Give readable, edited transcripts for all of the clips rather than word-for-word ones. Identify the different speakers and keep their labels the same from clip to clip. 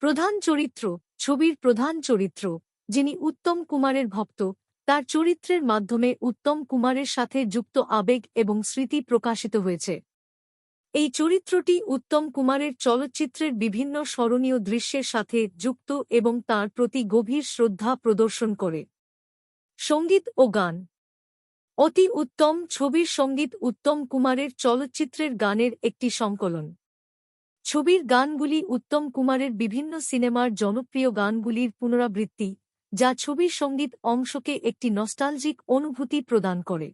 Speaker 1: প্রধান চরিত্র ছবির প্রধান চরিত্র যিনি উত্তম কুমারের ভক্ত, তার চরিত্রের মাধ্যমে উত্তম কুমারের সাথে যুক্ত আবেগ এবং স্মৃতি প্রকাশিত হয়েছে। এই চরিত্রটি উত্তম কুমারের চলচ্চিত্রের বিভিন্ন স্মরণীয় দৃশ্যের সাথে যুক্ত এবং তার প্রতি গভীর শ্রদ্ধা প্রদর্শন করে। সঙ্গীত ও গান। অতি উত্তম ছবির সঙ্গীত উত্তম কুমারের চলচ্চিত্রের গানের একটি সংকলন। ছবির গানগুলি উত্তম কুমারের বিভিন্ন সিনেমার জনপ্রিয় গানগুলির পুনরাবৃত্তি, যা ছবির সঙ্গীত অংশকে একটি নস্টালজিক অনুভূতি প্রদান করে।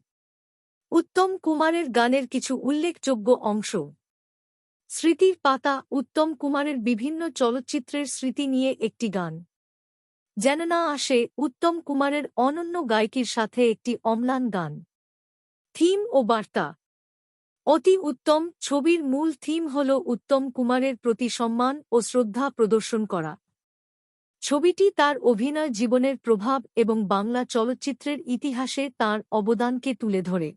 Speaker 1: উত্তম কুমারের গানের কিছু উল্লেখযোগ্য অংশ। স্মৃতির পাতা উত্তম কুমারের বিভিন্ন চলচ্চিত্রের স্মৃতি নিয়ে একটি গান। যেন না আসে উত্তম কুমারের অনন্য গায়কির সাথে একটি অম্লান গান। থিম ও বার্তা। অতি উত্তম ছবির মূল থিম হল উত্তম কুমারের প্রতি সম্মান ও শ্রদ্ধা প্রদর্শন করা। ছবিটি তার অভিনয় জীবনের প্রভাব এবং বাংলা চলচ্চিত্রের ইতিহাসে তার অবদানকে তুলে ধরে।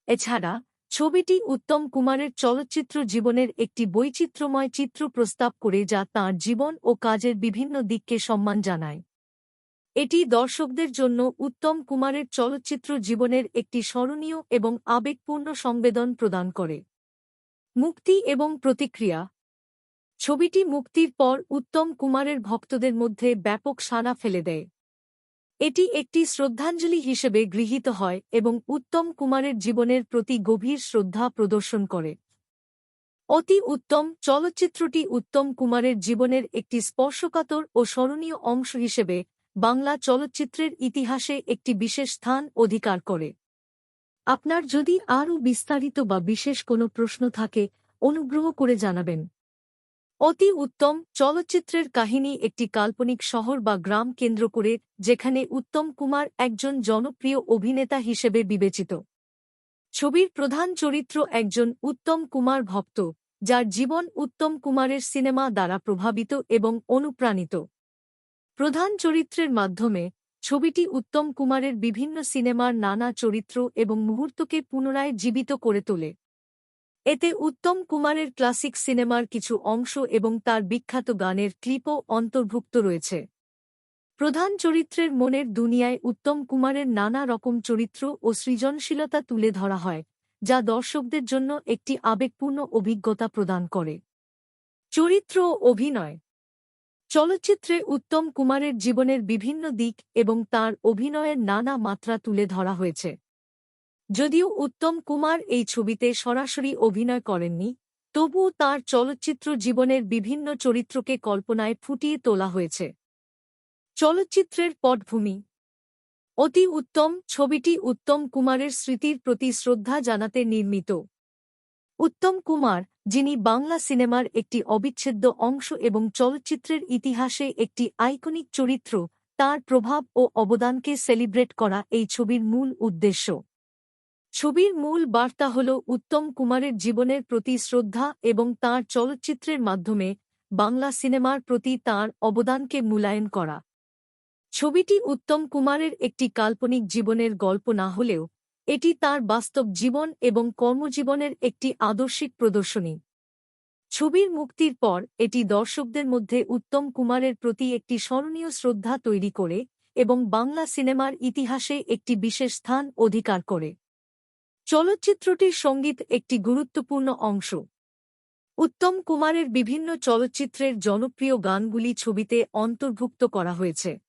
Speaker 1: এছাড়া ছবিটি উত্তম কুমারের চলচ্চিত্র জীবনের একটি বৈচিত্র্যময় চিত্র প্রস্তাব করে, যা তাঁর জীবন ও কাজের বিভিন্ন দিককে সম্মান জানায়। এটি দর্শকদের জন্য উত্তম কুমারের চলচ্চিত্র জীবনের একটি স্মরণীয় এবং আবেগপূর্ণ সংবেদন প্রদান করে। মুক্তি এবং প্রতিক্রিয়া। ছবিটি মুক্তির পর উত্তম কুমারের ভক্তদের মধ্যে ব্যাপক সাড়া ফেলে দেয়। এটি একটি শ্রদ্ধাঞ্জলি হিসেবে গৃহীত হয় এবং উত্তম কুমারের জীবনের প্রতি গভীর শ্রদ্ধা প্রদর্শন করে। অতি উত্তম চলচ্চিত্রটি উত্তম কুমারের জীবনের একটি স্পর্শকাতর ও স্মরণীয় অংশ হিসেবে বাংলা চলচ্চিত্রের ইতিহাসে একটি বিশেষ স্থান অধিকার করে। আপনার যদি আরও বিস্তারিত বা বিশেষ কোনো প্রশ্ন থাকে, অনুগ্রহ করে জানাবেন। অতি উত্তম চলচ্চিত্রের কাহিনী একটি কাল্পনিক শহর বা গ্রাম কেন্দ্র করে, যেখানে উত্তম কুমার একজন জনপ্রিয় অভিনেতা হিসেবে বিবেচিত। ছবির প্রধান চরিত্র একজন উত্তম কুমার ভক্ত, যার জীবন উত্তম কুমারের সিনেমা দ্বারা প্রভাবিত এবং অনুপ্রাণিত। প্রধান চরিত্রের মাধ্যমে ছবিটি উত্তম কুমারের বিভিন্ন সিনেমার নানা চরিত্র এবং মুহূর্তকে পুনরায় জীবিত করে তোলে। এতে উত্তম কুমারের ক্লাসিক সিনেমার কিছু অংশ এবং তার বিখ্যাত গানের ক্লিপও অন্তর্ভুক্ত রয়েছে। প্রধান চরিত্রের মনের দুনিয়ায় উত্তম কুমারের নানা রকম চরিত্র ও সৃজনশীলতা তুলে ধরা হয়, যা দর্শকদের জন্য একটি আবেগপূর্ণ অভিজ্ঞতা প্রদান করে। চরিত্র ও অভিনয়। চলচ্চিত্রে উত্তম কুমারের জীবনের বিভিন্ন দিক এবং তার অভিনয়ের নানা মাত্রা তুলে ধরা হয়েছে। যদিও উত্তম কুমার এই ছবিতে সরাসরি অভিনয় করেননি, তবুও তাঁর চলচ্চিত্র জীবনের বিভিন্ন চরিত্রকে কল্পনায় ফুটিয়ে তোলা হয়েছে। চলচ্চিত্রের পটভূমি। অতি উত্তম ছবিটি উত্তম কুমারের স্মৃতির প্রতি শ্রদ্ধা জানাতে নির্মিত। উত্তম কুমার, যিনি বাংলা সিনেমার একটি অবিচ্ছেদ্য অংশ এবং চলচ্চিত্রের ইতিহাসে একটি আইকনিক চরিত্র, তাঁর প্রভাব ও অবদানকে সেলিব্রেট করা এই ছবির মূল উদ্দেশ্য। ছবির মূল বার্তা হল উত্তম কুমারের জীবনের প্রতি শ্রদ্ধা এবং তাঁর চলচ্চিত্রের মাধ্যমে বাংলা সিনেমার প্রতি তাঁর অবদানকে মূল্যায়ন করা। ছবিটি উত্তম কুমারের একটি কাল্পনিক জীবনের গল্প না হলেও এটি তাঁর বাস্তব জীবন এবং কর্মজীবনের একটি আদর্শিক প্রদর্শনী। ছবির মুক্তির পর এটি দর্শকদের মধ্যে উত্তম কুমারের প্রতি একটি স্মরণীয় শ্রদ্ধা তৈরি করে এবং বাংলা সিনেমার ইতিহাসে একটি বিশেষ স্থান অধিকার করে। চলচ্চিত্রটির সঙ্গীত একটি গুরুত্বপূর্ণ অংশ। উত্তম কুমারের বিভিন্ন চলচ্চিত্রের জনপ্রিয় গানগুলি ছবিতে অন্তর্ভুক্ত করা হয়েছে।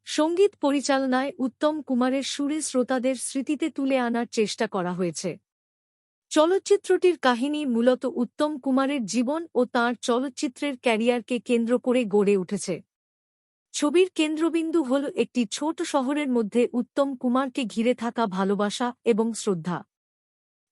Speaker 1: সঙ্গীত পরিচালনায় উত্তম কুমারের সুরে শ্রোতাদের স্মৃতিতে তুলে আনার চেষ্টা করা হয়েছে। চলচ্চিত্রটির কাহিনী মূলত উত্তম কুমারের জীবন ও তাঁর চলচ্চিত্রের ক্যারিয়ারকে কেন্দ্র করে গড়ে উঠেছে। ছবির কেন্দ্রবিন্দু হল একটি ছোট শহরের মধ্যে উত্তম কুমারকে ঘিরে থাকা ভালোবাসা এবং শ্রদ্ধা।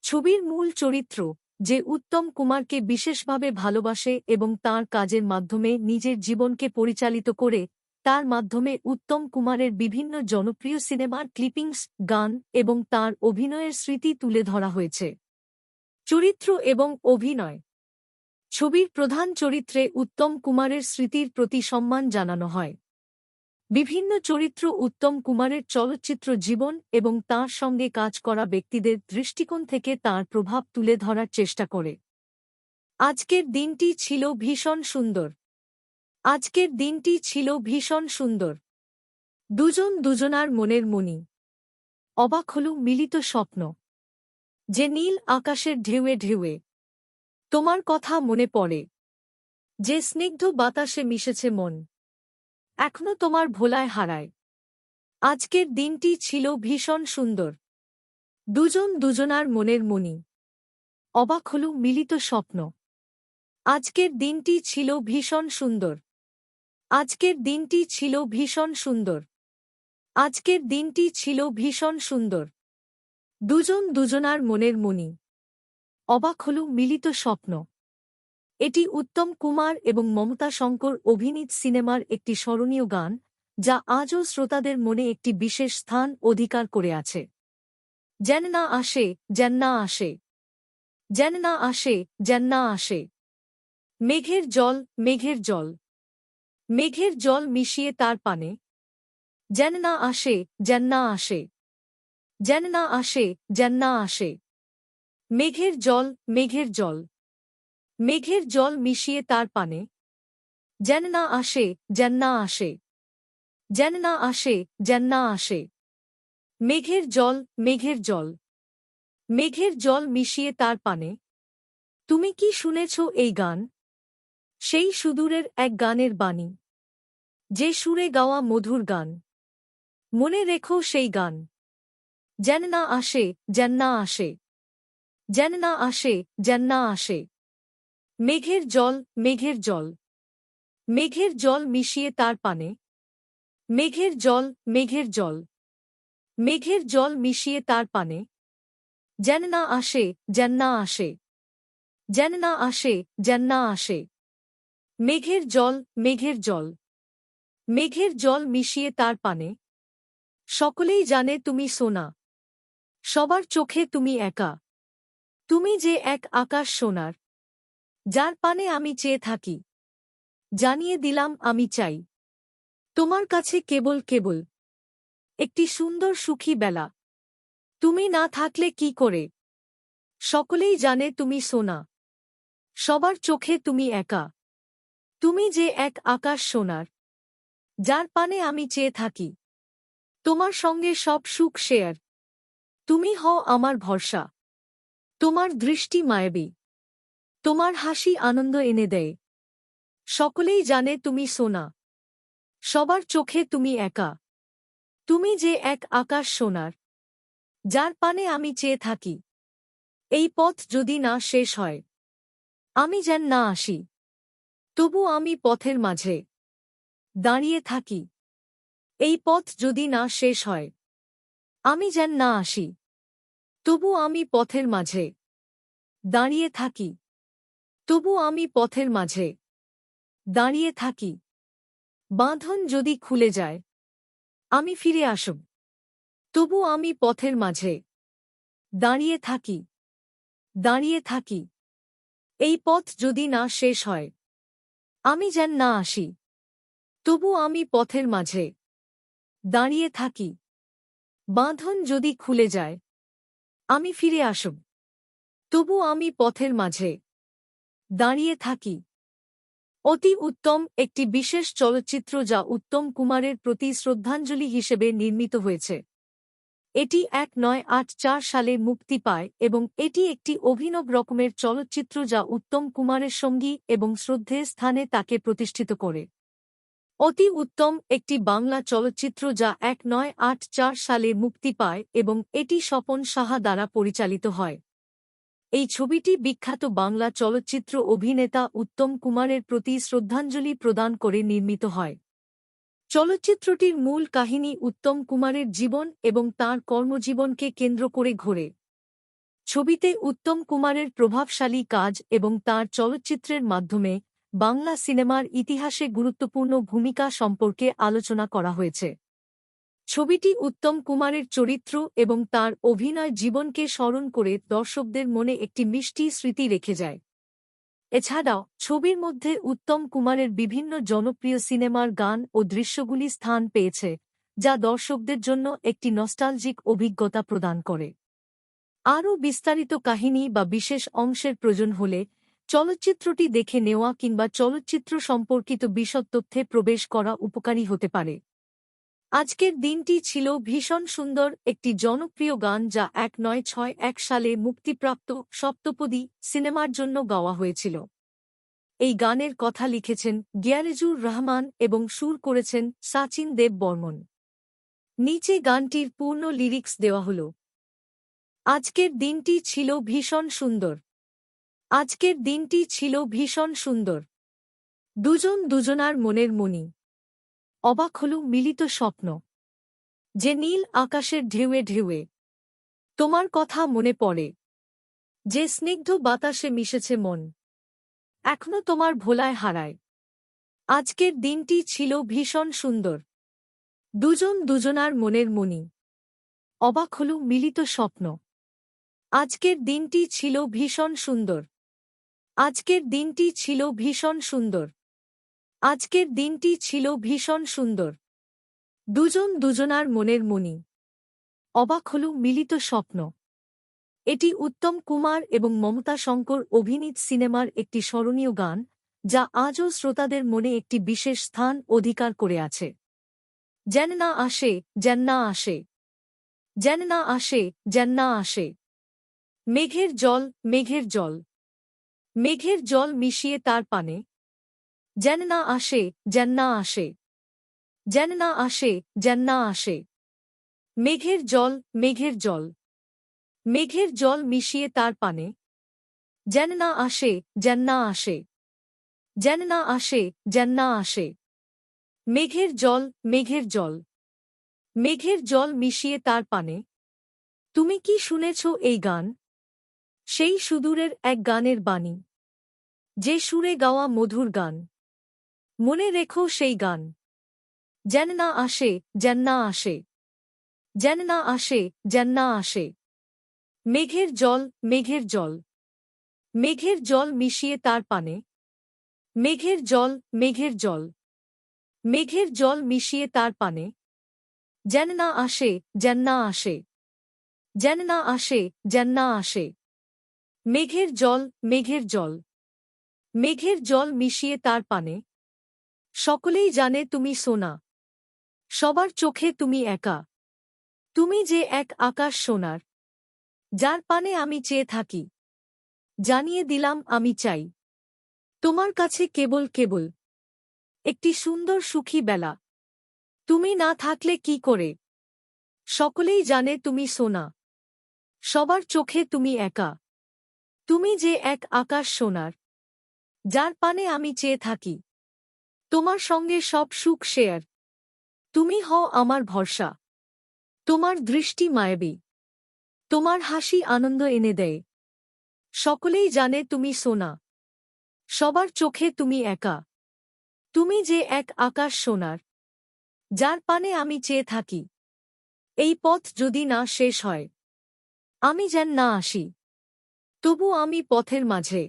Speaker 1: ছবির মূল চরিত্র, যে উত্তম কুমারকে বিশেষভাবে ভালোবাসে এবং তাঁর কাজের মাধ্যমে নিজের জীবনকে পরিচালিত করে, তার মাধ্যমে উত্তম কুমারের বিভিন্ন জনপ্রিয় সিনেমার ক্লিপিংস, গান এবং তাঁর অভিনয়ের স্মৃতি তুলে ধরা হয়েছে। চরিত্র এবং অভিনয়। ছবির প্রধান চরিত্রে উত্তম কুমারের স্মৃতির প্রতি সম্মান জানানো হয়। বিভিন্ন চরিত্র উত্তম কুমারের চলচ্চিত্র জীবন এবং তাঁর সঙ্গে কাজ করা ব্যক্তিদের দৃষ্টিকোণ থেকে তাঁর প্রভাব তুলে ধরার চেষ্টা করে। আজকের দিনটি ছিল ভীষণ সুন্দর। আজকের দিনটি ছিল ভীষণ সুন্দর। দুজন দুজনার মনের মনি। অবাক হল মিলিত স্বপ্ন। যে নীল আকাশের ঢেউয়ে ঢেউয়ে তোমার কথা মনে পড়ে, যে স্নিগ্ধ বাতাসে মিশেছে মন, এখনো তোমার ভোলায় হারায়। আজকের দিনটি ছিল ভীষণ সুন্দর। দুজন দুজনার মনের মনি। অবাক হল মিলিত স্বপ্ন। আজকের দিনটি ছিল ভীষণ সুন্দর। আজকের দিনটি ছিল ভীষণ সুন্দর। আজকের দিনটি ছিল ভীষণ সুন্দর। দুজন দুজনার মনের মনি। অবাক হল মিলিত স্বপ্ন। এটি উত্তম কুমার এবং মমতা শঙ্কর অভিনীত সিনেমার একটি স্মরণীয় গান, যা আজও শ্রোতাদের মনে একটি বিশেষ স্থান অধিকার করে আছে। যেন না আসে, যেন না আসে, যেন না আসে, যেন না আসে। মেঘের জল, মেঘের জল, মেঘের জল মিশিয়ে তার পানে। যেন না আসে, যেন না আসে, যেন না আসে, যেন না আসে। মেঘের জল, মেঘের জল, মেঘের জল মিশিয়ে তার পানে। যেন না আসে, যেন না আসে, যেন না আসে, যেন না আসে। মেঘের জল, মেঘের জল, মেঘের জল মিশিয়ে তার পানে। তুমি কি শুনেছ এই গান? সেই সুদূরের এক গানের বাণী, যে সুরে গাওয়া মধুর গান। মনে রেখো সেই গান। যেন না আসে, যেন না আসে, যেন না আসে, যেন না আসে। মেঘের জল, মেঘের জল, মেঘের জল মিশিয়ে তার পানে। মেঘের জল, মেঘের জল, মেঘের জল মিশিয়ে তার পানে। যেন না আসে, যেন না আসে, যেন না আসে, যেন না আসে। মেঘের জল, মেঘের জল, মেঘের জল মিশিয়ে তার পানে। সকলেই জানে তুমি সোনা, সবার চোখে তুমি একা। তুমি যে এক আকাশ সোনার, যার পানে আমি চেয়ে থাকি। জানিয়ে দিলাম আমি চাই তোমার কাছে কেবল কেবল একটি সুন্দর সুখী বেলা। তুমি না থাকলে কি করে? সকলেই জানে তুমি সোনা, সবার চোখে তুমি একা। তুমি যে এক আকাশ সোনার, যার পানে আমি চেয়ে থাকি। তোমার সঙ্গে সব সুখ শেয়ার। তুমি হও আমার ভরসা। তোমার দৃষ্টি মায়াবী, তোমার হাসি আনন্দ এনে দেয়। সকলেই জানে তুমি সোনা, সবার চোখে তুমি একা। তুমি যে এক আকাশ সোনার, যার পানে আমি চেয়ে থাকি। এই পথ যদি না শেষ হয়, আমি যেন না আসি, তবু আমি পথের মাঝে দাঁড়িয়ে থাকি। এই পথ যদি না শেষ হয়, আমি যেন না আসি, তবু আমি পথের মাঝে দাঁড়িয়ে থাকি। তবু আমি পথের মাঝে দাঁড়িয়ে থাকি। বাঁধন যদি খুলে যায়, আমি ফিরে আসব, তবু আমি পথের মাঝে দাঁড়িয়ে থাকি। দাঁড়িয়ে থাকি। এই পথ যদি না শেষ হয়, আমি যেন না আসি, তবু আমি পথের মাঝে দাঁড়িয়ে থাকি। বাঁধন যদি খুলে যায়, আমি ফিরে আসব, তবু আমি পথের মাঝে দাঁড়িয়ে থাকি। অতি উত্তম একটি বিশেষ চলচ্চিত্র যা উত্তম কুমারের প্রতি শ্রদ্ধাঞ্জলি হিসেবে নির্মিত হয়েছে। এটি 1984 সালে মুক্তি পায় এবং এটি একটি অভিনব রকমের চলচ্চিত্র যা উত্তম কুমারের সঙ্গী এবং শ্রদ্ধেয় স্থানে তাকে প্রতিষ্ঠিত করে। অতি উত্তম একটি বাংলা চলচ্চিত্র যা 1984 সালে মুক্তি পায় এবং এটি স্বপন সাহা দ্বারা পরিচালিত হয়। এই ছবিটি বিখ্যাত বাংলা চলচ্চিত্র অভিনেতা উত্তম কুমারের প্রতি শ্রদ্ধাঞ্জলি প্রদান করে নির্মিত হয়। চলচ্চিত্রটির মূল কাহিনী উত্তম কুমারের জীবন এবং তাঁর কর্মজীবনকে কেন্দ্র করে ঘোরে। ছবিতে উত্তম কুমারের প্রভাবশালী কাজ এবং তাঁর চলচ্চিত্রের মাধ্যমে বাংলা সিনেমার ইতিহাসে গুরুত্বপূর্ণ ভূমিকা সম্পর্কে আলোচনা করা হয়েছে। ছবিটি উত্তম কুমারের চরিত্র এবং তাঁর অভিনয় জীবনকে স্মরণ করে দর্শকদের মনে একটি মিষ্টি স্মৃতি রেখে যায়। এছাড়াও ছবির মধ্যে উত্তম কুমারের বিভিন্ন জনপ্রিয় সিনেমার গান ও দৃশ্যগুলি স্থান পেয়েছে, যা দর্শকদের জন্য একটি নস্টালজিক অভিজ্ঞতা প্রদান করে। আরও বিস্তারিত কাহিনী বা বিশেষ অংশের প্রয়োজন হলে চলচ্চিত্রটি দেখে নেওয়া কিংবা চলচ্চিত্র সম্পর্কিত বিশদ তথ্যে প্রবেশ করা উপকারী হতে পারে। আজকের দিনটি ছিল ভীষণ সুন্দর একটি জনপ্রিয় গান যা 1961 সালে মুক্তিপ্রাপ্ত সপ্তপদী সিনেমার জন্য গাওয়া হয়েছিল। এই গানের কথা লিখেছেন গিয়ারেজুর রহমান এবং সুর করেছেন সাচিন দেব বর্মন। নিচে গানটির পূর্ণ লিরিক্স দেওয়া হল। আজকের দিনটি ছিল ভীষণ সুন্দর। আজকের দিনটি ছিল ভীষণ সুন্দর। দুজন দুজনার মনের মণি। অবাক হল মিলিত স্বপ্ন। যে নীল আকাশের ঢেউয়ে ঢেউয়ে তোমার কথা মনে পড়ে। যে স্নিগ্ধ বাতাসে মিশেছে মন, এখনো তোমার ভোলায় হারায়। আজকের দিনটি ছিল ভীষণ সুন্দর। দুজন দুজনার মনের মণি। অবাক হল মিলিত স্বপ্ন। আজকের দিনটি ছিল ভীষণ সুন্দর। আজকের দিনটি ছিল ভীষণ সুন্দর। আজকের দিনটি ছিল ভীষণ সুন্দর। দুজন দুজনার মনের মণি। অবাক হল মিলিত স্বপ্ন। এটি উত্তম কুমার এবং মমতা শঙ্কর অভিনীত সিনেমার একটি স্মরণীয় গান, যা আজও শ্রোতাদের মনে একটি বিশেষ স্থান অধিকার করে আছে। যেন না আসে, যেন না আসে, যেন না আসে, যেন না আসে। মেঘের জল, মেঘের জল, মেঘের জল মিশিয়ে তার পানে। যেন না আসে, যেন না আসে, যেন না আসে, যেন না আসে। মেঘের জল, মেঘের জল, মেঘের জল মিশিয়ে তার পানে। যেন না আসে, যেন না আসে, যেন না আসে, যেন না আসে। মেঘের জল, মেঘের জল, মেঘের জল মিশিয়ে তার পানে। তুমি কি শুনেছ এই গান? সেই সুদূরের এক গানের বাণী, যে সুরে গাওয়া মধুর গান। মনে রেখো সেই গান। যেন না আসে, যেন না আসে, যেন না আসে, যেন না আসে। মেঘের জল, মেঘের জল, মেঘের জল মিশিয়ে তার পানে। মেঘের জল, মেঘের জল, মেঘের জল মিশিয়ে তার পানে। যেন না আসে, যেন না আসে, যেন না আসে, যেন না আসে। মেঘের জল, মেঘের জল, মেঘের জল মিশিয়ে তার পানে। সকলেই জানে তুমি সোনা, সবার চোখে তুমি একা। তুমি যে এক আকাশ সোনার, যার পানে আমি চেয়ে থাকি। জানিয়ে দিলাম আমি চাই তোমার কাছে কেবল কেবল একটি সুন্দর সুখী বেলা। তুমি না থাকলে কি করে? সকলেই জানে তুমি সোনা, সবার চোখে তুমি একা। তুমি যে এক আকাশ সোনার, যার পানে আমি চেয়ে থাকি। তোমার সঙ্গে সব সুখ শেয়ার। তুমি হও আমার ভরসা। তোমার দৃষ্টি মায়াবী, তোমার হাসি আনন্দ এনে দেয়। সকলেই জানে তুমি সোনা, সবার চোখে তুমি একা। তুমি যে এক আকাশ সোনার, যার পানে আমি চেয়ে থাকি। এই পথ যদি না শেষ হয়, আমি যেন না আসি, তবু আমি পথের মাঝে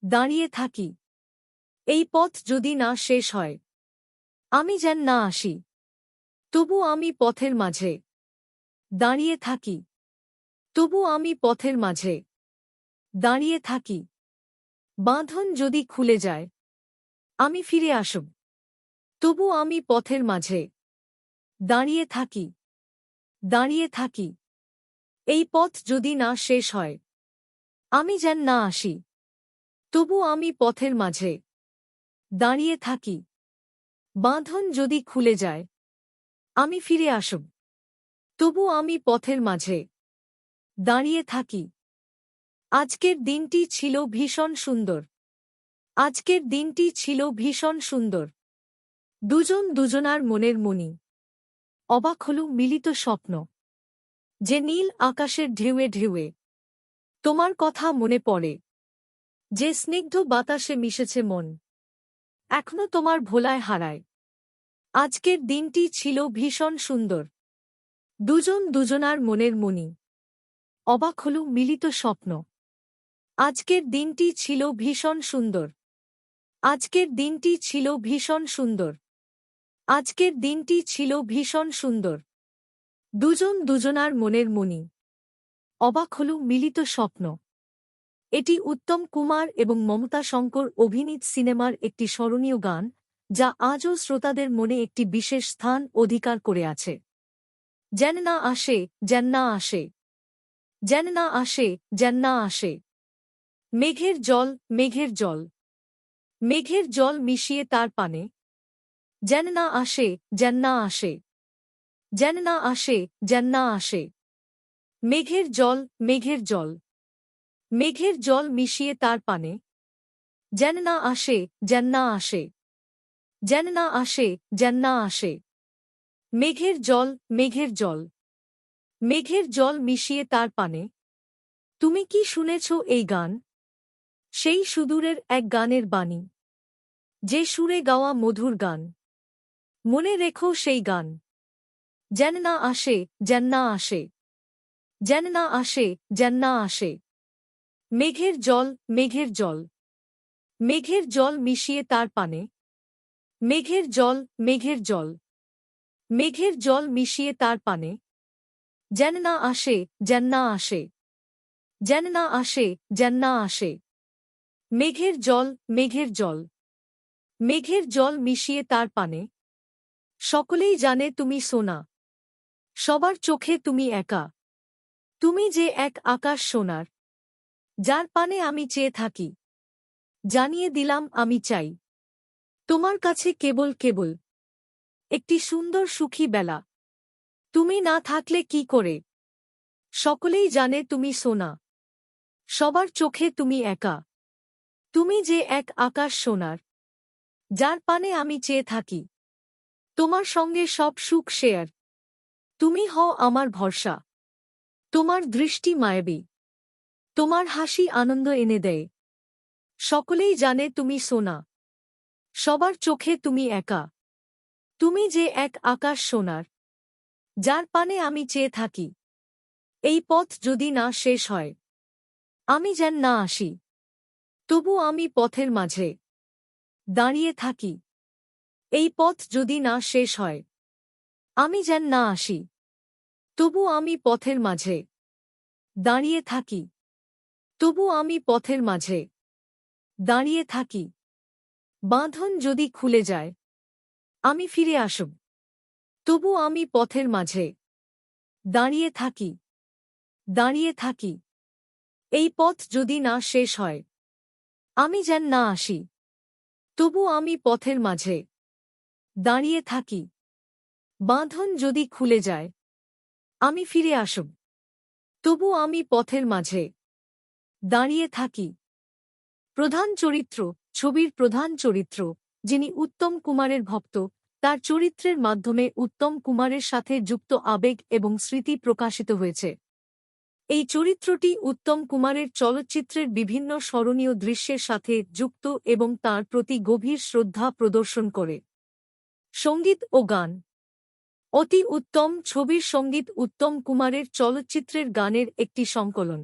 Speaker 1: দাঁড়িয়ে থাকি। এই পথ যদি না শেষ হয়, আমি যেন না আসি, তবু আমি পথের মাঝে দাঁড়িয়ে থাকি। তবু আমি পথের মাঝে দাঁড়িয়ে থাকি। বাঁধন যদি খুলে যায়, আমি ফিরে আসব, তবু আমি পথের মাঝে দাঁড়িয়ে থাকি। দাঁড়িয়ে থাকি। এই পথ যদি না শেষ হয়, আমি যেন না আসি, তবু আমি পথের মাঝে দাঁড়িয়ে থাকি। বাঁধন যদি খুলে যায়, আমি ফিরে আসব, তবু আমি পথের মাঝে দাঁড়িয়ে থাকি। আজকের দিনটি ছিল ভীষণ সুন্দর। আজকের দিনটি ছিল ভীষণ সুন্দর। দুজন দুজনার মনের মণি। অবাক হল মিলিত স্বপ্ন। যে নীল আকাশের ঢেউয়ে ঢেউয়ে তোমার কথা মনে পড়ে। যে স্নিগ্ধ বাতাসে মিশেছে মন, এখনো তোমার ভোলায় হারায়। আজকের দিনটি ছিল ভীষণ সুন্দর। দুজন দুজনার মনের মণি। অবাক হল মিলিত স্বপ্ন। আজকের দিনটি ছিল ভীষণ সুন্দর। আজকের দিনটি ছিল ভীষণ সুন্দর। আজকের দিনটি ছিল ভীষণ সুন্দর। দুজন দুজনার মনের মণি। অবাক হল মিলিত স্বপ্ন। এটি উত্তম কুমার এবং মমতা শঙ্কর অভিনীত সিনেমার একটি স্মরণীয় গান, যা আজও শ্রোতাদের মনে একটি বিশেষ স্থান অধিকার করে আছে। যেন না আসে, যেন না আসে, যেন না আসে, যেন না আসে। মেঘের জল, মেঘের জল, মেঘের জল মিশিয়ে তার পানে। যেন না আসে, যেন না আসে, যেন না আসে, যেন না আসে। মেঘের জল, মেঘের জল, মেঘের জল মিশিয়ে তার পানে। যেন না আসে, যেন না আসে, যেন না আসে, যেন না আসে। মেঘের জল, মেঘের জল, মেঘের জল মিশিয়ে তার পানে। তুমি কি শুনেছ এই গান? সেই সুদূরের এক গানের বাণী, যে সুরে গাওয়া মধুর গান। মনে রেখো সেই গান। যেন না আসে, যেন না আসে, যেন না আসে, যেন না আসে। মেঘের জল, মেঘের জল, মেঘের জল মিশিয়ে তার পানে। মেঘের জল, মেঘের জল, মেঘের জল মিশিয়ে তার পানে। যেন না আসে, যেন না আসে, যেন না আসে, যেন না আসে। মেঘের জল, মেঘের জল, মেঘের জল মিশিয়ে তার পানে। সকলেই জানে তুমি সোনা, সবার চোখে তুমি একা। তুমি যে এক আকাশ সোনার, যার পানে আমি চেয়ে থাকি। জানিয়ে দিলাম আমি চাই তোমার কাছে কেবল কেবল একটি সুন্দর সুখী বেলা। তুমি না থাকলে কি করে? সকলেই জানে তুমি সোনা, সবার চোখে তুমি একা। তুমি যে এক আকাশ সোনার, যার পানে আমি চেয়ে থাকি। তোমার সঙ্গে সব সুখ শেয়ার। তুমি হও আমার ভরসা। তোমার দৃষ্টি মায়াবী, তোমার হাসি আনন্দ এনে দেয়। সকলেই জানে তুমি সোনা, সবার চোখে তুমি একা। তুমি যে এক আকাশ সোনার, যার পানে আমি চেয়ে থাকি। এই পথ যদি না শেষ হয়, আমি যেন না আসি, তবু আমি পথের মাঝে দাঁড়িয়ে থাকি। এই পথ যদি না শেষ হয়, আমি যেন না আসি, তবু আমি পথের মাঝে দাঁড়িয়ে থাকি। তবু আমি পথের মাঝে দাঁড়িয়ে থাকি। বাঁধন যদি খুলে যায়, আমি ফিরে আসব, তবু আমি পথের মাঝে দাঁড়িয়ে থাকি। দাঁড়িয়ে থাকি। এই পথ যদি না শেষ হয়, আমি যেন না আসি, তবু আমি পথের মাঝে দাঁড়িয়ে থাকি। বাঁধন যদি খুলে যায়, আমি ফিরে আসব, তবু আমি পথের মাঝে দাঁড়িয়ে থাকি। প্রধান চরিত্র, ছবির প্রধান চরিত্র, যিনি উত্তম কুমারের ভক্ত, তার চরিত্রের মাধ্যমে উত্তম কুমারের সাথে যুক্ত আবেগ এবং স্মৃতি প্রকাশিত হয়েছে। এই চরিত্রটি উত্তম কুমারের চলচ্চিত্রের বিভিন্ন স্মরণীয় দৃশ্যের সাথে যুক্ত এবং তাঁর প্রতি গভীর শ্রদ্ধা প্রদর্শন করে। সঙ্গীত ও গান। অতি উত্তম ছবির সঙ্গীত উত্তম কুমারের চলচ্চিত্রের গানের একটি সংকলন।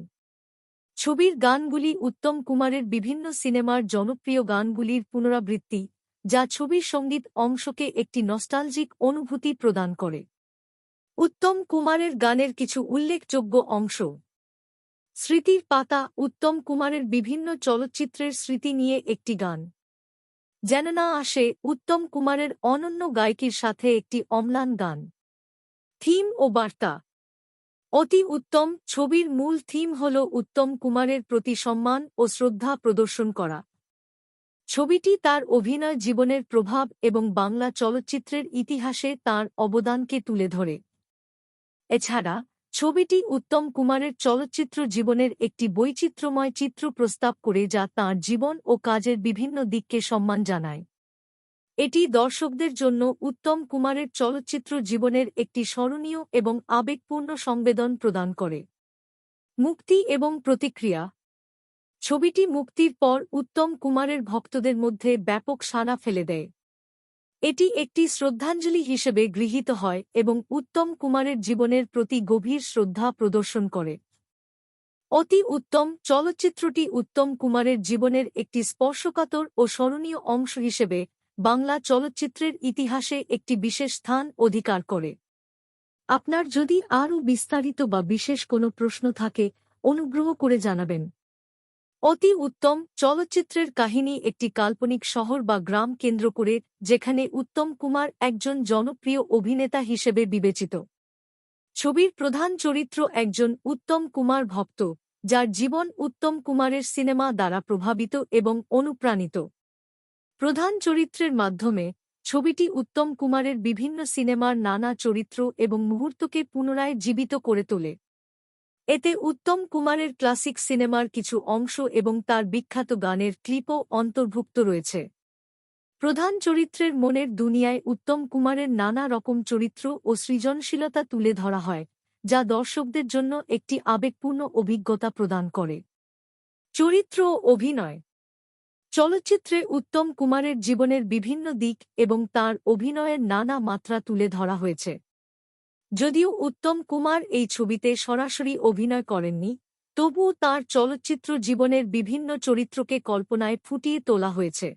Speaker 1: ছবির গানগুলি উত্তম কুমারের বিভিন্ন সিনেমার জনপ্রিয় গানগুলির পুনরাবৃত্তি, যা ছবির সঙ্গীত অংশকে একটি নস্টালজিক অনুভূতি প্রদান করে। উত্তম কুমারের গানের কিছু উল্লেখযোগ্য অংশ। স্মৃতির পাতা উত্তম কুমারের বিভিন্ন চলচ্চিত্রের স্মৃতি নিয়ে একটি গান। যেন না আসে উত্তম কুমারের অনন্য গায়কির সাথে একটি অম্লান গান। থিম ও বার্তা। অতি উত্তম ছবির মূল থিম হল উত্তম কুমারের প্রতি সম্মান ও শ্রদ্ধা প্রদর্শন করা। ছবিটি তার অভিনয় জীবনের প্রভাব এবং বাংলা চলচ্চিত্রের ইতিহাসে তাঁর অবদানকে তুলে ধরে। এছাড়া ছবিটি উত্তম কুমারের চলচ্চিত্র জীবনের একটি বৈচিত্র্যময় চিত্র প্রস্তাব করে, যা তাঁর জীবন ও কাজের বিভিন্ন দিককে সম্মান জানায়। এটি দর্শকদের জন্য উত্তম কুমারের চলচ্চিত্র জীবনের একটি স্মরণীয় এবং আবেগপূর্ণ সংবেদন প্রদান করে। মুক্তি এবং প্রতিক্রিয়া। ছবিটি মুক্তির পর উত্তম কুমারের ভক্তদের মধ্যে ব্যাপক সাড়া ফেলে দেয়। এটি একটি শ্রদ্ধাঞ্জলি হিসেবে গৃহীত হয় এবং উত্তম কুমারের জীবনের প্রতি গভীর শ্রদ্ধা প্রদর্শন করে। অতি উত্তম চলচ্চিত্রটি উত্তম কুমারের জীবনের একটি স্পর্শকাতর ও স্মরণীয় অংশ হিসেবে বাংলা চলচ্চিত্রের ইতিহাসে একটি বিশেষ স্থান অধিকার করে। আপনার যদি আরও বিস্তারিত বা বিশেষ কোনো প্রশ্ন থাকে, অনুগ্রহ করে জানাবেন। অতি উত্তম চলচ্চিত্রের কাহিনী একটি কাল্পনিক শহর বা গ্রাম কেন্দ্র করে, যেখানে উত্তম কুমার একজন জনপ্রিয় অভিনেতা হিসেবে বিবেচিত। ছবির প্রধান চরিত্র একজন উত্তম কুমার ভক্ত, যার জীবন উত্তম কুমারের সিনেমা দ্বারা প্রভাবিত এবং অনুপ্রাণিত। প্রধান চরিত্রের মাধ্যমে ছবিটি উত্তম কুমারের বিভিন্ন সিনেমার নানা চরিত্র এবং মুহূর্তকে পুনরায় জীবিত করে তোলে। এতে উত্তম কুমারের ক্লাসিক সিনেমার কিছু অংশ এবং তার বিখ্যাত গানের ক্লিপও অন্তর্ভুক্ত রয়েছে। প্রধান চরিত্রের মনের দুনিয়ায় উত্তম কুমারের নানা রকম চরিত্র ও সৃজনশীলতা তুলে ধরা হয়, যা দর্শকদের জন্য একটি আবেগপূর্ণ অভিজ্ঞতা প্রদান করে। চরিত্র ও অভিনয়। চলচ্চিত্রে উত্তম কুমারের জীবনের বিভিন্ন দিক এবং তার অভিনয়ের নানা মাত্রা তুলে ধরা হয়েছে। যদিও উত্তম কুমার এই ছবিতে সরাসরি অভিনয় করেননি, তবুও তাঁর চলচ্চিত্র জীবনের বিভিন্ন চরিত্রকে কল্পনায় ফুটিয়ে তোলা হয়েছে।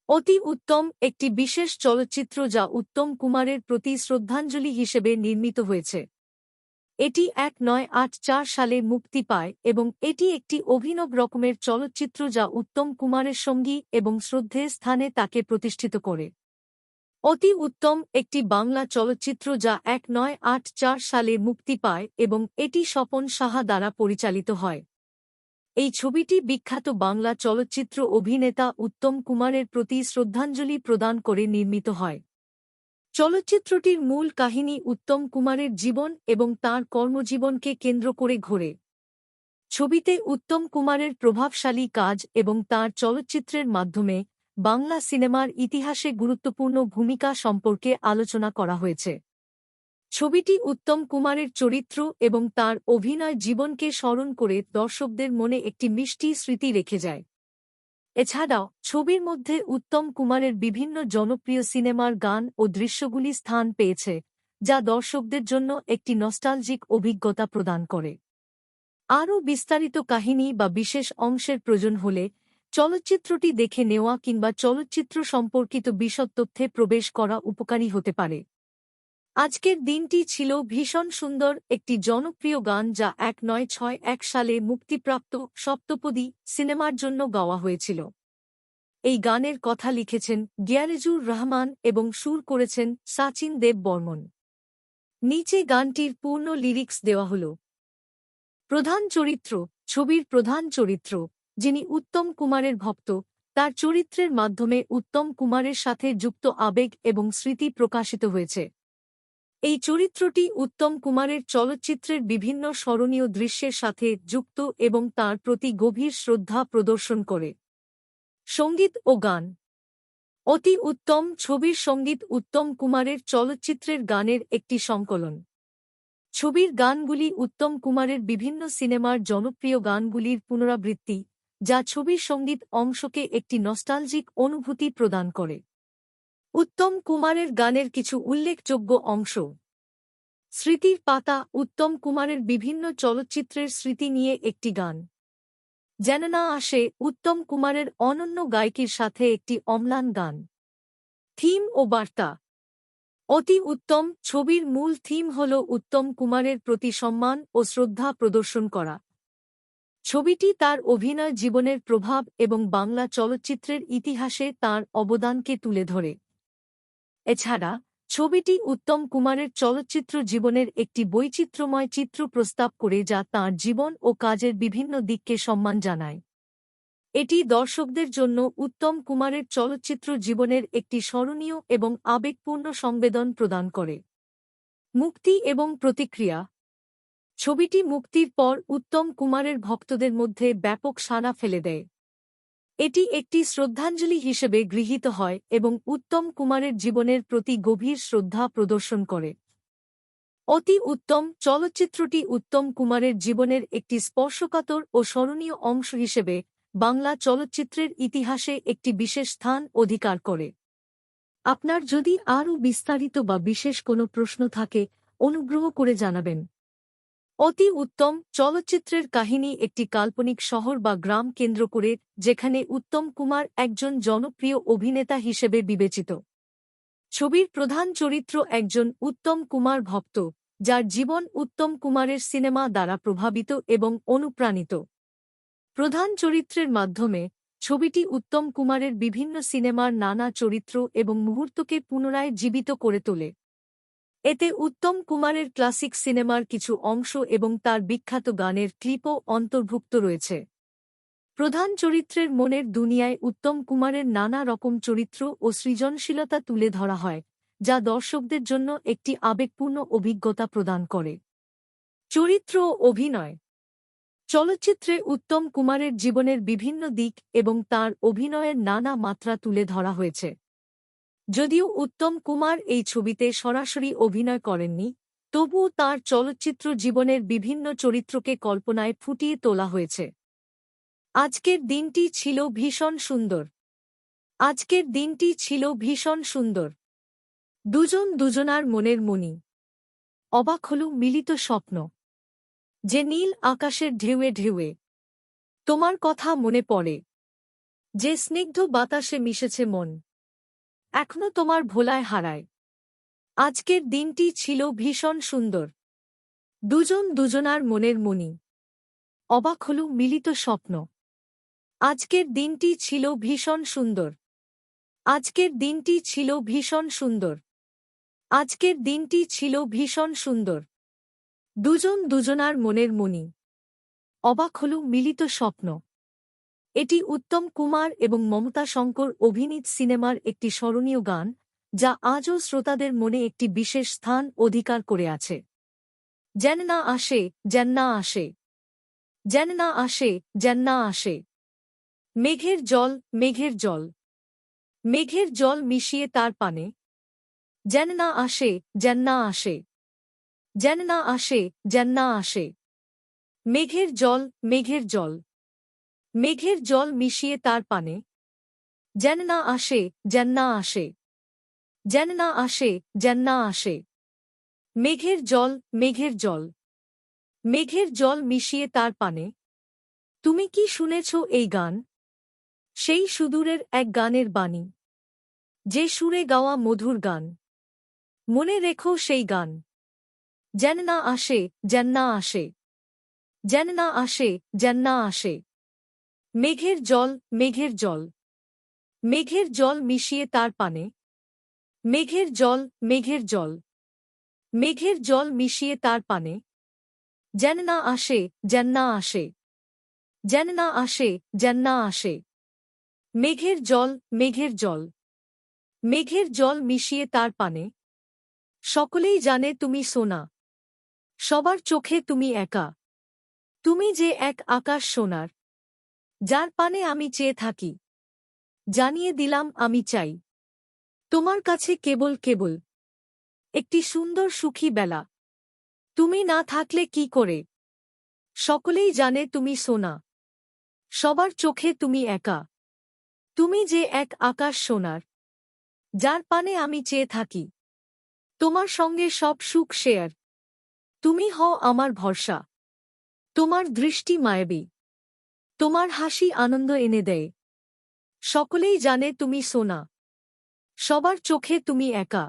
Speaker 1: অতি উত্তম একটি বিশেষ চলচ্চিত্র যা উত্তম কুমারের প্রতি শ্রদ্ধাঞ্জলি হিসেবে নির্মিত হয়েছে। এটি 1984 সালে মুক্তি পায় এবং এটি একটি অভিনব রকমের চলচ্চিত্র যা উত্তম কুমারের সঙ্গী এবং শ্রদ্ধেয় স্থানে তাকে প্রতিষ্ঠিত করে। অতি উত্তম একটি বাংলা চলচ্চিত্র যা 1984 সালে মুক্তি পায় এবং এটি স্বপন সাহা দ্বারা পরিচালিত হয়। এই ছবিটি বিখ্যাত বাংলা চলচ্চিত্র অভিনেতা উত্তম কুমারের প্রতি শ্রদ্ধাঞ্জলি প্রদান করে নির্মিত হয়। চলচ্চিত্রটির মূল কাহিনী উত্তম কুমারের জীবন এবং তাঁর কর্মজীবনকে কেন্দ্র করে ঘোরে। ছবিতে উত্তম কুমারের প্রভাবশালী কাজ এবং তাঁর চলচ্চিত্রের মাধ্যমে বাংলা সিনেমার ইতিহাসে গুরুত্বপূর্ণ ভূমিকা সম্পর্কে আলোচনা করা হয়েছে। ছবিটি উত্তম কুমারের চরিত্র এবং তাঁর অভিনয় জীবনকে স্মরণ করে দর্শকদের মনে একটি মিষ্টি স্মৃতি রেখে যায়। এছাড়াও ছবির মধ্যে উত্তম কুমারের বিভিন্ন জনপ্রিয় সিনেমার গান ও দৃশ্যগুলি স্থান পেয়েছে, যা দর্শকদের জন্য একটি নস্টালজিক অভিজ্ঞতা প্রদান করে। আরও বিস্তারিত কাহিনী বা বিশেষ অংশের প্রয়োজন হলে চলচ্চিত্রটি দেখে নেওয়া কিংবা চলচ্চিত্র সম্পর্কিত বিশদ তথ্যে প্রবেশ করা উপকারী হতে পারে। আজকের দিনটি ছিল ভীষণ সুন্দর একটি জনপ্রিয় গান যা 1961 সালে মুক্তিপ্রাপ্ত সপ্তপদী সিনেমার জন্য গাওয়া হয়েছিল। এই গানের কথা লিখেছেন গিয়ারেজুর রহমান এবং সুর করেছেন সাচিন দেব বর্মন। নিচে গানটির পূর্ণ লিরিক্স দেওয়া হল। প্রধান চরিত্র। ছবির প্রধান চরিত্র, যিনি উত্তম কুমারের ভক্ত, তার চরিত্রের মাধ্যমে উত্তম কুমারের সাথে যুক্ত আবেগ এবং স্মৃতি প্রকাশিত হয়েছে। এই চরিত্রটি উত্তম কুমারের চলচ্চিত্রের বিভিন্ন স্মরণীয় দৃশ্যের সাথে যুক্ত এবং তাঁর প্রতি গভীর শ্রদ্ধা প্রদর্শন করে। সঙ্গীত ও গান। অতি উত্তম ছবির সঙ্গীত উত্তম কুমারের চলচ্চিত্রের গানের একটি সংকলন। ছবির গানগুলি উত্তম কুমারের বিভিন্ন সিনেমার জনপ্রিয় গানগুলির পুনরাবৃত্তি, যা ছবির সঙ্গীত অংশকে একটি নস্টালজিক অনুভূতি প্রদান করে। উত্তম কুমারের গানের কিছু উল্লেখযোগ্য অংশ। স্মৃতির পাতা উত্তম কুমারের বিভিন্ন চলচ্চিত্রের স্মৃতি নিয়ে একটি গান। যেন না আসে উত্তম কুমারের অনন্য গায়কির সাথে একটি অম্লান গান। থিম ও বার্তা। অতি উত্তম ছবির মূল থিম হল উত্তম কুমারের প্রতি সম্মান ও শ্রদ্ধা প্রদর্শন করা। ছবিটি তার অভিনয় জীবনের প্রভাব এবং বাংলা চলচ্চিত্রের ইতিহাসে তাঁর অবদানকে তুলে ধরে। এছাড়া ছবিটি উত্তম কুমারের চলচ্চিত্র জীবনের একটি বৈচিত্র্যময় চিত্র প্রস্তাব করে, যা তাঁর জীবন ও কাজের বিভিন্ন দিককে সম্মান জানায়। এটি দর্শকদের জন্য উত্তম কুমারের চলচ্চিত্র জীবনের একটি স্মরণীয় এবং আবেগপূর্ণ সংবেদন প্রদান করে। মুক্তি এবং প্রতিক্রিয়া। ছবিটি মুক্তির পর উত্তম কুমারের ভক্তদের মধ্যে ব্যাপক সাড়া ফেলে দেয়। এটি একটি শ্রদ্ধাঞ্জলি হিসেবে গৃহীত হয় এবং উত্তম কুমারের জীবনের প্রতি গভীর শ্রদ্ধা প্রদর্শন করে। অতি উত্তম চলচ্চিত্রটি উত্তম কুমারের জীবনের একটি স্পর্শকাতর ও স্মরণীয় অংশ হিসেবে বাংলা চলচ্চিত্রের ইতিহাসে একটি বিশেষ স্থান অধিকার করে। আপনার যদি আরও বিস্তারিত বা বিশেষ কোনো প্রশ্ন থাকে, অনুগ্রহ করে জানাবেন। অতি উত্তম চলচ্চিত্রের কাহিনী একটি কাল্পনিক শহর বা গ্রাম কেন্দ্র করে, যেখানে উত্তম কুমার একজন জনপ্রিয় অভিনেতা হিসেবে বিবেচিত। ছবির প্রধান চরিত্র একজন উত্তম কুমার ভক্ত, যার জীবন উত্তম কুমারের সিনেমা দ্বারা প্রভাবিত এবং অনুপ্রাণিত। প্রধান চরিত্রের মাধ্যমে ছবিটি উত্তম কুমারের বিভিন্ন সিনেমার নানা চরিত্র এবং মুহূর্তকে পুনরায় জীবিত করে তোলে। এতে উত্তম কুমারের ক্লাসিক সিনেমার কিছু অংশ এবং তার বিখ্যাত গানের ক্লিপও অন্তর্ভুক্ত রয়েছে। প্রধান চরিত্রের মনের দুনিয়ায় উত্তম কুমারের নানা রকম চরিত্র ও সৃজনশীলতা তুলে ধরা হয়, যা দর্শকদের জন্য একটি আবেগপূর্ণ অভিজ্ঞতা প্রদান করে। চরিত্র ও অভিনয়। চলচ্চিত্রে উত্তম কুমারের জীবনের বিভিন্ন দিক এবং তাঁর অভিনয়ের নানা মাত্রা তুলে ধরা হয়েছে। যদিও উত্তম কুমার এই ছবিতে সরাসরি অভিনয় করেননি, তবুও তাঁর চলচ্চিত্র জীবনের বিভিন্ন চরিত্রকে কল্পনায় ফুটিয়ে তোলা হয়েছে। আজকের দিনটি ছিল ভীষণ সুন্দর। আজকের দিনটি ছিল ভীষণ সুন্দর। দুজন দুজনার মনের মণি। অবাক হল মিলিত স্বপ্ন। যে নীল আকাশের ঢেউয়ে ঢেউয়ে তোমার কথা মনে পড়ে। যে স্নিগ্ধ বাতাসে মিশেছে মন, এখনো তোমার ভোলায় হারায়। আজকের দিনটি ছিল ভীষণ সুন্দর। দুজন দুজনার মনের মণি। অবাক হল মিলিত স্বপ্ন। আজকের দিনটি ছিল ভীষণ সুন্দর। আজকের দিনটি ছিল ভীষণ সুন্দর। আজকের দিনটি ছিল ভীষণ সুন্দর। দুজন দুজনার মনের মণি। অবাক হল মিলিত স্বপ্ন। এটি উত্তম কুমার এবং মমতা শঙ্কর অভিনীত সিনেমার একটি স্মরণীয় গান, যা আজও শ্রোতাদের মনে একটি বিশেষ স্থান অধিকার করে আছে। যেন না আসে, যেন না আসে, যেন না আসে, যেন না আসে। মেঘের জল, মেঘের জল, মেঘের জল মিশিয়ে তার পানে। যেন না আসে, যেন না আসে, যেন না আসে, যেন না আসে। মেঘের জল, মেঘের জল, মেঘের জল মিশিয়ে তার পানে। যেন না আসে, যেন না আসে, যেন না আসে, যেন না আসে। মেঘের জল, মেঘের জল, মেঘের জল মিশিয়ে তার পানে। তুমি কি শুনেছ এই গান? সেই সুদূরের এক গানের বাণী, যে সুরে গাওয়া মধুর গান। মনে রেখো সেই গান। যেন না আসে, যেন না আসে, যেন না আসে, যেন না আসে। মেঘের জল, মেঘের জল, মেঘের জল মিশিয়ে তার পানে। মেঘের জল, মেঘের জল, মেঘের জল মিশিয়ে তার পানে। যেন না আসে, যেন না আসে, যেন না আসে, যেন না আসে। মেঘের জল, মেঘের জল, মেঘের জল মিশিয়ে তার পানে। সকলেই জানে তুমি সোনা, সবার চোখে তুমি একা। তুমি যে এক আকাশ সোনার, যার পানে আমি চেয়ে থাকি। জানিয়ে দিলাম আমি চাই তোমার কাছে কেবল কেবল একটি সুন্দর সুখী বেলা। তুমি না থাকলে কি করে? সকলেই জানে তুমি সোনা, সবার চোখে তুমি একা। তুমি যে এক আকাশ সোনার, যার পানে আমি চেয়ে থাকি। তোমার সঙ্গে সব সুখ শেয়ার। তুমি হও আমার ভরসা। তোমার দৃষ্টি মায়াবী, তোমার হাসি আনন্দ এনে দেয়। সকলেই জানে তুমি সোনা, সবার চোখে তুমি একা।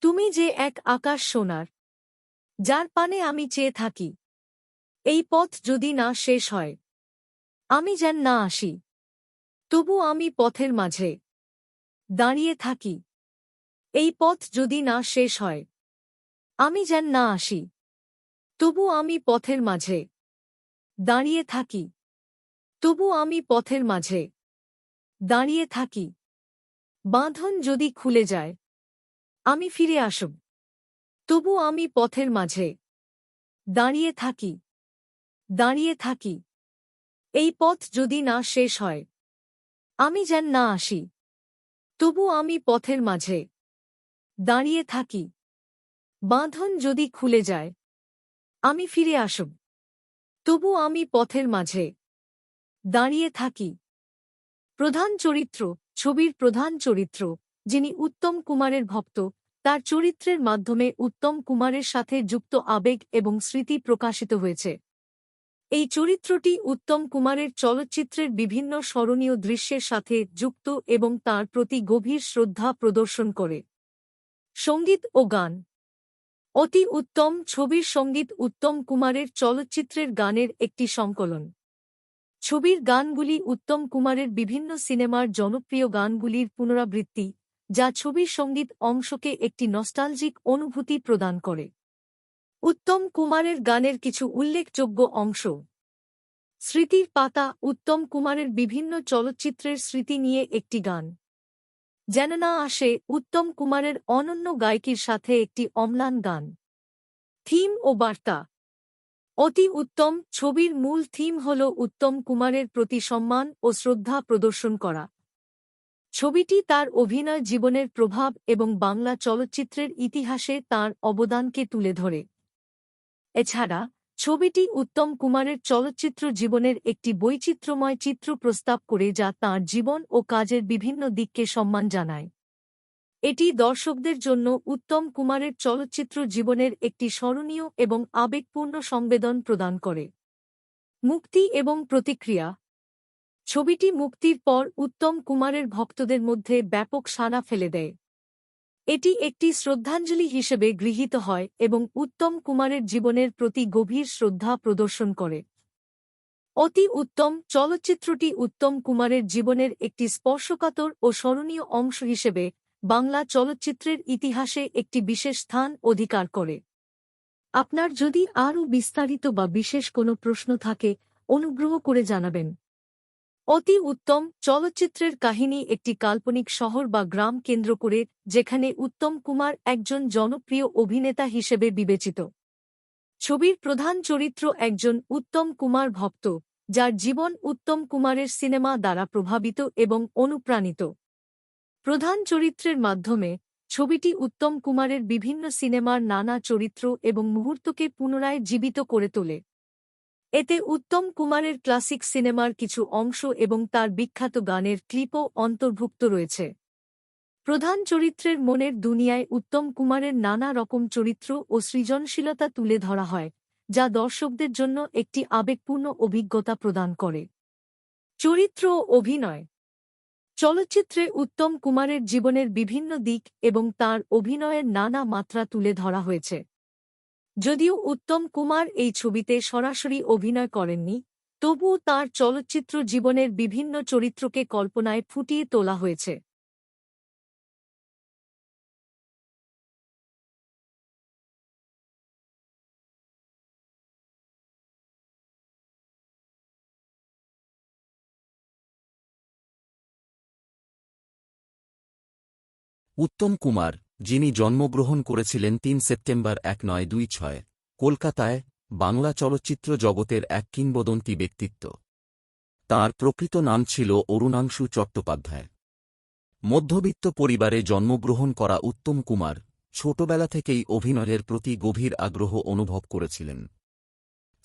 Speaker 1: তুমি যে এক আকাশ সোনার, যার পানে আমি চেয়ে থাকি। এই পথ যদি না শেষ হয়, আমি যেন না আসি, তবু আমি পথের মাঝে দাঁড়িয়ে থাকি। এই পথ যদি না শেষ হয়, আমি যেন না আসি, তবু আমি পথের মাঝে দাঁড়িয়ে থাকি। তবু আমি পথের মাঝে দাঁড়িয়ে থাকি। বাঁধন যদি খুলে যায়, আমি ফিরে আসব, তবু আমি পথের মাঝে দাঁড়িয়ে থাকি। দাঁড়িয়ে থাকি। এই পথ যদি না শেষ হয়, আমি যেন না আসি, তবু আমি পথের মাঝে দাঁড়িয়ে থাকি। বাঁধন যদি খুলে যায়, আমি ফিরে আসব, তবু আমি পথের মাঝে দাঁড়িয়ে থাকি। প্রধান চরিত্র। ছবির প্রধান চরিত্র, যিনি উত্তম কুমারের ভক্ত, তার চরিত্রের মাধ্যমে উত্তম কুমারের সাথে যুক্ত আবেগ এবং স্মৃতি প্রকাশিত হয়েছে। এই চরিত্রটি উত্তম কুমারের চলচ্চিত্রের বিভিন্ন স্মরণীয় দৃশ্যের সাথে যুক্ত এবং তাঁর প্রতি গভীর শ্রদ্ধা প্রদর্শন করে। সঙ্গীত ও গান। অতি উত্তম ছবির সঙ্গীত উত্তম কুমারের চলচ্চিত্রের গানের একটি সংকলন। ছবির গানগুলি উত্তম কুমারের বিভিন্ন সিনেমার জনপ্রিয় গানগুলির পুনরাবৃত্তি, যা ছবির সঙ্গীত অংশকে একটি নস্টালজিক অনুভূতি প্রদান করে। উত্তম কুমারের গানের কিছু উল্লেখযোগ্য অংশ। স্মৃতির পাতা উত্তম কুমারের বিভিন্ন চলচ্চিত্রের স্মৃতি নিয়ে একটি গান। যেন না আসে উত্তম কুমারের অনন্য গায়কির সাথে একটি অম্লান গান। থিম ও বার্তা। অতি উত্তম ছবির মূল থিম হল উত্তম কুমারের প্রতি সম্মান ও শ্রদ্ধা প্রদর্শন করা। ছবিটি তার অভিনয় জীবনের প্রভাব এবং বাংলা চলচ্চিত্রের ইতিহাসে তাঁর অবদানকে তুলে ধরে। এছাড়া ছবিটি উত্তম কুমারের চলচ্চিত্র জীবনের একটি বৈচিত্র্যময় চিত্র প্রস্তাব করে যা তাঁর জীবন ও কাজের বিভিন্ন দিককে সম্মান জানায়। এটি দর্শকদের জন্য উত্তম কুমারের চলচ্চিত্র জীবনের একটি স্মরণীয় এবং আবেগপূর্ণ সংবেদন প্রদান করে। মুক্তি এবং প্রতিক্রিয়া। ছবিটি মুক্তির পর উত্তম কুমারের ভক্তদের মধ্যে ব্যাপক সাড়া ফেলে দেয়। এটি একটি শ্রদ্ধাঞ্জলি হিসেবে গৃহীত হয় এবং উত্তম কুমারের জীবনের প্রতি গভীর শ্রদ্ধা প্রদর্শন করে। অতি উত্তম চলচ্চিত্রটি উত্তম কুমারের জীবনের একটি স্পর্শকাতর ও স্মরণীয় অংশ হিসেবে বাংলা চলচ্চিত্রের ইতিহাসে একটি বিশেষ স্থান অধিকার করে। আপনার যদি আরও বিস্তারিত বা বিশেষ কোনো প্রশ্ন থাকে, অনুগ্রহ করে জানাবেন। অতি উত্তম চলচ্চিত্রের কাহিনী একটি কাল্পনিক শহর বা গ্রাম কেন্দ্র করে, যেখানে উত্তম কুমার একজন জনপ্রিয় অভিনেতা হিসেবে বিবেচিত। ছবির প্রধান চরিত্র একজন উত্তম কুমার ভক্ত, যার জীবন উত্তম কুমারের সিনেমা দ্বারা প্রভাবিত এবং অনুপ্রাণিত। প্রধান চরিত্রের মাধ্যমে ছবিটি উত্তম কুমারের বিভিন্ন সিনেমার নানা চরিত্র এবং মুহূর্তকে পুনরায় জীবিত করে তোলে। এতে উত্তম কুমারের ক্লাসিক সিনেমার কিছু অংশ এবং তার বিখ্যাত গানের ক্লিপও অন্তর্ভুক্ত রয়েছে। প্রধান চরিত্রের মনের দুনিয়ায় উত্তম কুমারের নানা রকম চরিত্র ও সৃজনশীলতা তুলে ধরা হয়, যা দর্শকদের জন্য একটি আবেগপূর্ণ অভিজ্ঞতা প্রদান করে। চরিত্র ও অভিনয়। চলচ্চিত্রে উত্তম কুমারের জীবনের বিভিন্ন দিক এবং তাঁর অভিনয়ের নানা মাত্রা তুলে ধরা হয়েছে। যদিও উত্তম কুমার এই ছবিতে সরাসরি অভিনয় করেননি, তবুও তাঁর চলচ্চিত্র জীবনের বিভিন্ন চরিত্রকে কল্পনায় ফুটিয়ে তোলা হয়েছে।
Speaker 2: উত্তম কুমার, যিনি জন্মগ্রহণ করেছিলেন ৩ সেপ্টেম্বর ১৯২৬, কলকাতায়, বাংলা চলচ্চিত্র জগতের এক কিংবদন্তি ব্যক্তিত্ব। তাঁর প্রকৃত নাম ছিল অরুণাংশু চট্টোপাধ্যায়। মধ্যবিত্ত পরিবারে জন্মগ্রহণ করা উত্তম কুমার ছোটবেলা থেকেই অভিনয়ের প্রতি গভীর আগ্রহ অনুভব করেছিলেন।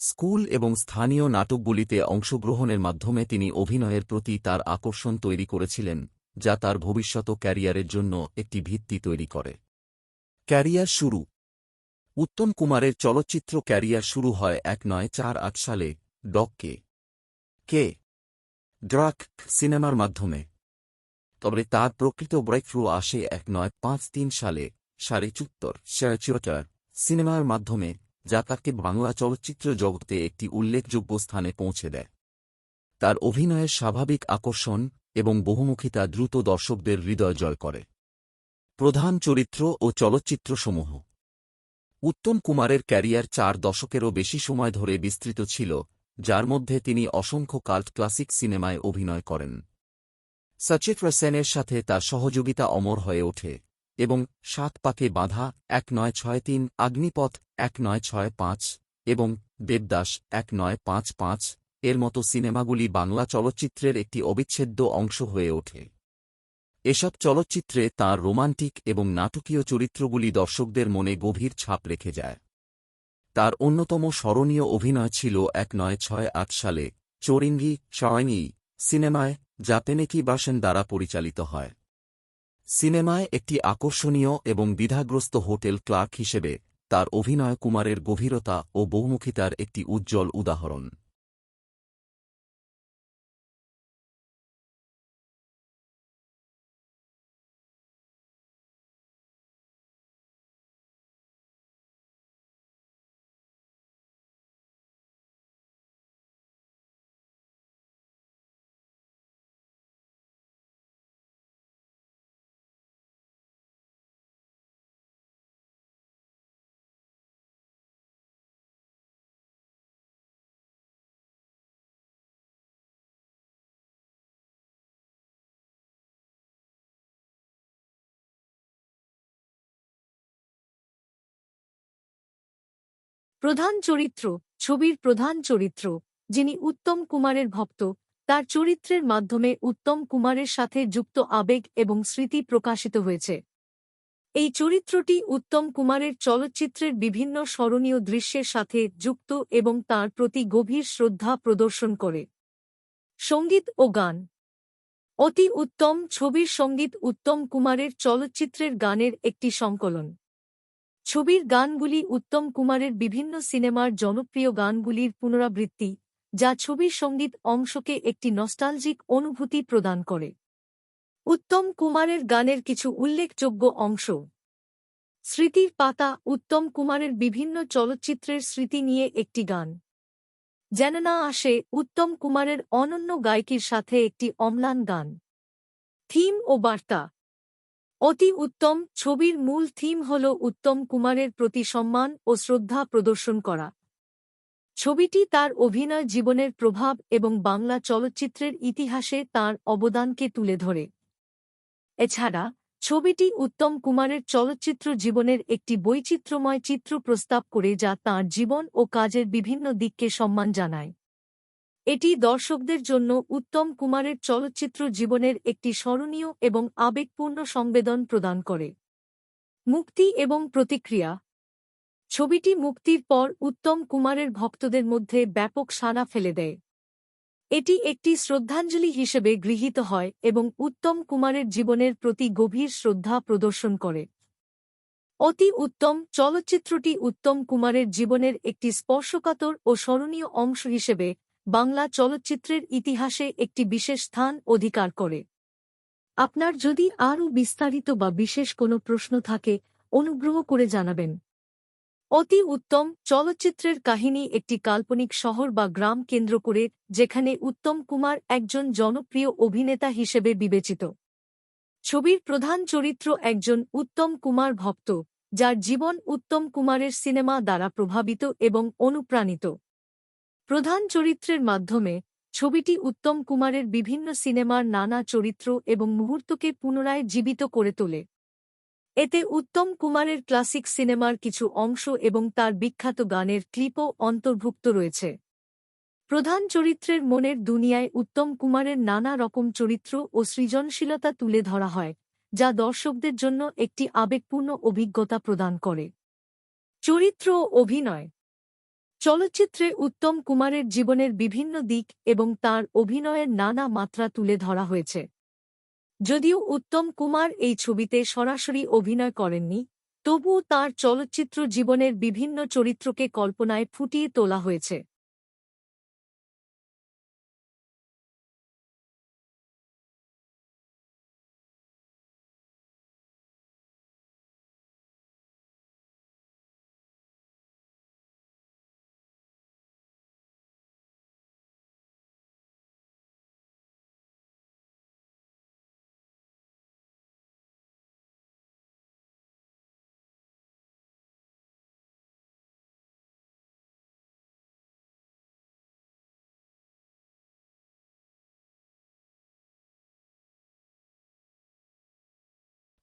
Speaker 2: স্কুল এবং স্থানীয় নাটকগুলিতে অংশগ্রহণের মাধ্যমে তিনি অভিনয়ের প্রতি তার আকর্ষণ তৈরি করেছিলেন, যা তার ভবিষ্যৎ ক্যারিয়ারের জন্য একটি ভিত্তি তৈরি করে। ক্যারিয়ার শুরু। উত্তম কুমারের চলচ্চিত্র ক্যারিয়ার শুরু হয় ১৯৪৮ সালে ডক কে ড্রাক সিনেমার মাধ্যমে। তবে তার প্রকৃত ব্রেকথ্রু আসে ১৯৫৩ সালে সাড়ে চুত্তর সিনেমার মাধ্যমে, যা তাকে বাংলা চলচ্চিত্র জগতে একটি উল্লেখযোগ্য স্থানে পৌঁছে দেয়। তার অভিনয়ের স্বাভাবিক আকর্ষণ এবং বহুমুখিতা দ্রুত দর্শকদের হৃদয় জয় করে। প্রধান চরিত্র ও চলচ্চিত্রসমূহ। উত্তম কুমারের ক্যারিয়ার ৪ দশকেরও বেশি সময় ধরে বিস্তৃত ছিল, যার মধ্যে তিনি অসংখ্য কাল্ট ক্লাসিক সিনেমায় অভিনয় করেন। সচিত্র সেনের সাথে তার সহযোগিতা অমর হয়ে ওঠে এবং ৭ পাকে বাঁধা ১৯৬৩, অগ্নিপথ ১৯৬৫ এবং দেবদাস ১৯৫৫ এর মতো সিনেমাগুলি বাংলা চলচ্চিত্রের একটি অবিচ্ছেদ্য অংশ হয়ে ওঠে। এসব চলচ্চিত্রে তাঁর রোমান্টিক এবং নাটকীয় চরিত্রগুলি দর্শকদের মনে গভীর ছাপ রেখে যায়। তার অন্যতম স্মরণীয় অভিনয় ছিল ১৯৬৮ সালে চোরিঙ্গি চয়নি সিনেমায়, যা পেনেকি বাসেন দ্বারা পরিচালিত হয়। সিনেমায় একটি আকর্ষণীয় এবং দ্বিধাগ্রস্ত হোটেল ক্লার্ক হিসেবে তার অভিনয় কুমারের গভীরতা ও বহুমুখিতার একটি উজ্জ্বল উদাহরণ।
Speaker 1: প্রধান চরিত্র ছবির প্রধান চরিত্র যিনি উত্তম কুমারের ভক্ত তার চরিত্রের মাধ্যমে উত্তম কুমারের সাথে যুক্ত আবেগ এবং স্মৃতি প্রকাশিত হয়েছে। এই চরিত্রটি উত্তম কুমারের চলচ্চিত্রের বিভিন্ন স্মরণীয় দৃশ্যের সাথে যুক্ত এবং তার প্রতি গভীর শ্রদ্ধা প্রদর্শন করে। সঙ্গীত ও গান অতি উত্তম ছবির সঙ্গীত উত্তম কুমারের চলচ্চিত্রের গানের একটি সংকলন। ছবির গানগুলি উত্তম কুমারের বিভিন্ন সিনেমার জনপ্রিয় গানগুলির পুনরাবৃত্তি, যা ছবির সঙ্গীত অংশকে একটি নস্টালজিক অনুভূতি প্রদান করে। উত্তম কুমারের গানের কিছু উল্লেখযোগ্য অংশ। স্মৃতির পাতা উত্তম কুমারের বিভিন্ন চলচ্চিত্রের স্মৃতি নিয়ে একটি গান। যেন না আসে উত্তম কুমারের অনন্য গায়কির সাথে একটি অম্লান গান। থিম ও বার্তা অতি উত্তম ছবির মূল থিম হল উত্তম কুমারের প্রতি সম্মান ও শ্রদ্ধা প্রদর্শন করা। ছবিটি তার অভিনয় জীবনের প্রভাব এবং বাংলা চলচ্চিত্রের ইতিহাসে তাঁর অবদানকে তুলে ধরে। এছাড়া ছবিটি উত্তম কুমারের চলচ্চিত্র জীবনের একটি বৈচিত্র্যময় চিত্র প্রস্তাব করে যা তাঁর জীবন ও কাজের বিভিন্ন দিককে সম্মান জানায়। এটি দর্শকদের জন্য উত্তম কুমারের চলচ্চিত্র জীবনের একটি স্মরণীয় এবং আবেগপূর্ণ সংবেদন প্রদান করে। মুক্তি এবং প্রতিক্রিয়া ছবিটি মুক্তির পর উত্তম কুমারের ভক্তদের মধ্যে ব্যাপক সাড়া ফেলে দেয়। এটি একটি শ্রদ্ধাঞ্জলি হিসেবে গৃহীত হয় এবং উত্তম কুমারের জীবনের প্রতি গভীর শ্রদ্ধা প্রদর্শন করে। অতি উত্তম চলচ্চিত্রটি উত্তম কুমারের জীবনের একটি স্পর্শকাতর ও স্মরণীয় অংশ হিসেবে বাংলা চলচ্চিত্রের ইতিহাসে একটি বিশেষ স্থান অধিকার করে। আপনার যদি আরও বিস্তারিত বা বিশেষ কোনো প্রশ্ন থাকে অনুগ্রহ করে জানাবেন। অতি উত্তম চলচ্চিত্রের কাহিনী একটি কাল্পনিক শহর বা গ্রাম কেন্দ্র করে যেখানে উত্তম কুমার একজন জনপ্রিয় অভিনেতা হিসেবে বিবেচিত। ছবির প্রধান চরিত্র একজন উত্তম কুমার ভক্ত যার জীবন উত্তম কুমারের সিনেমা দ্বারা প্রভাবিত এবং অনুপ্রাণিত। প্রধান চরিত্রের মাধ্যমে ছবিটি উত্তম কুমারের বিভিন্ন সিনেমার নানা চরিত্র এবং মুহূর্তকে পুনরায় জীবিত করে তোলে। এতে উত্তম কুমারের ক্লাসিক সিনেমার কিছু অংশ এবং তার বিখ্যাত গানের ক্লিপও অন্তর্ভুক্ত রয়েছে। প্রধান চরিত্রের মনের দুনিয়ায় উত্তম কুমারের নানা রকম চরিত্র ও সৃজনশীলতা তুলে ধরা হয়, যা দর্শকদের জন্য একটি আবেগপূর্ণ অভিজ্ঞতা প্রদান করে। চরিত্র ও অভিনয় চলচ্চিত্রে উত্তম কুমারের জীবনের বিভিন্ন দিক এবং তাঁর অভিনয়ের নানা মাত্রা তুলে ধরা হয়েছে। যদিও উত্তম কুমার এই ছবিতে সরাসরি অভিনয় করেননি, তবুও তাঁর চলচ্চিত্র জীবনের বিভিন্ন চরিত্রকে কল্পনায় ফুটিয়ে তোলা হয়েছে।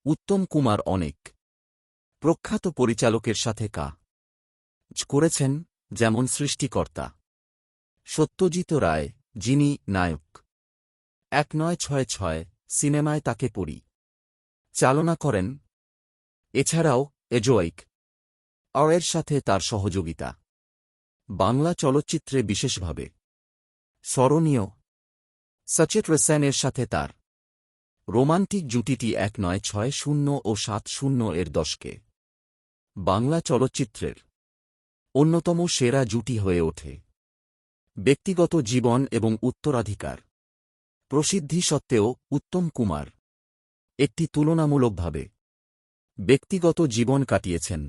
Speaker 2: উত্তম কুমার অনেক প্রখ্যাত পরিচালকের সাথে কাজ করেছেন, যেমন সৃষ্টিকর্তা সত্যজিৎ রায়, যিনি নায়ক 1966 সিনেমায় তাকে চালনা করেন। এছাড়াও এজোয়াইক এর সাথে তার সহযোগিতা বাংলা চলচ্চিত্রে বিশেষভাবে স্মরণীয়। সচেত সেনের সাথে তার রোমান্টিক জুটিটি 1960 ও 70 এর দশকে বাংলা চলচ্চিত্রের অন্যতম সেরা জুটি হয়ে ওঠে। ব্যক্তিগত জীবন এবং উত্তরাধিকার প্রসিদ্ধি সত্ত্বেও উত্তম কুমার একটি তুলনামূলকভাবে ব্যক্তিগত জীবন কাটিয়েছেন।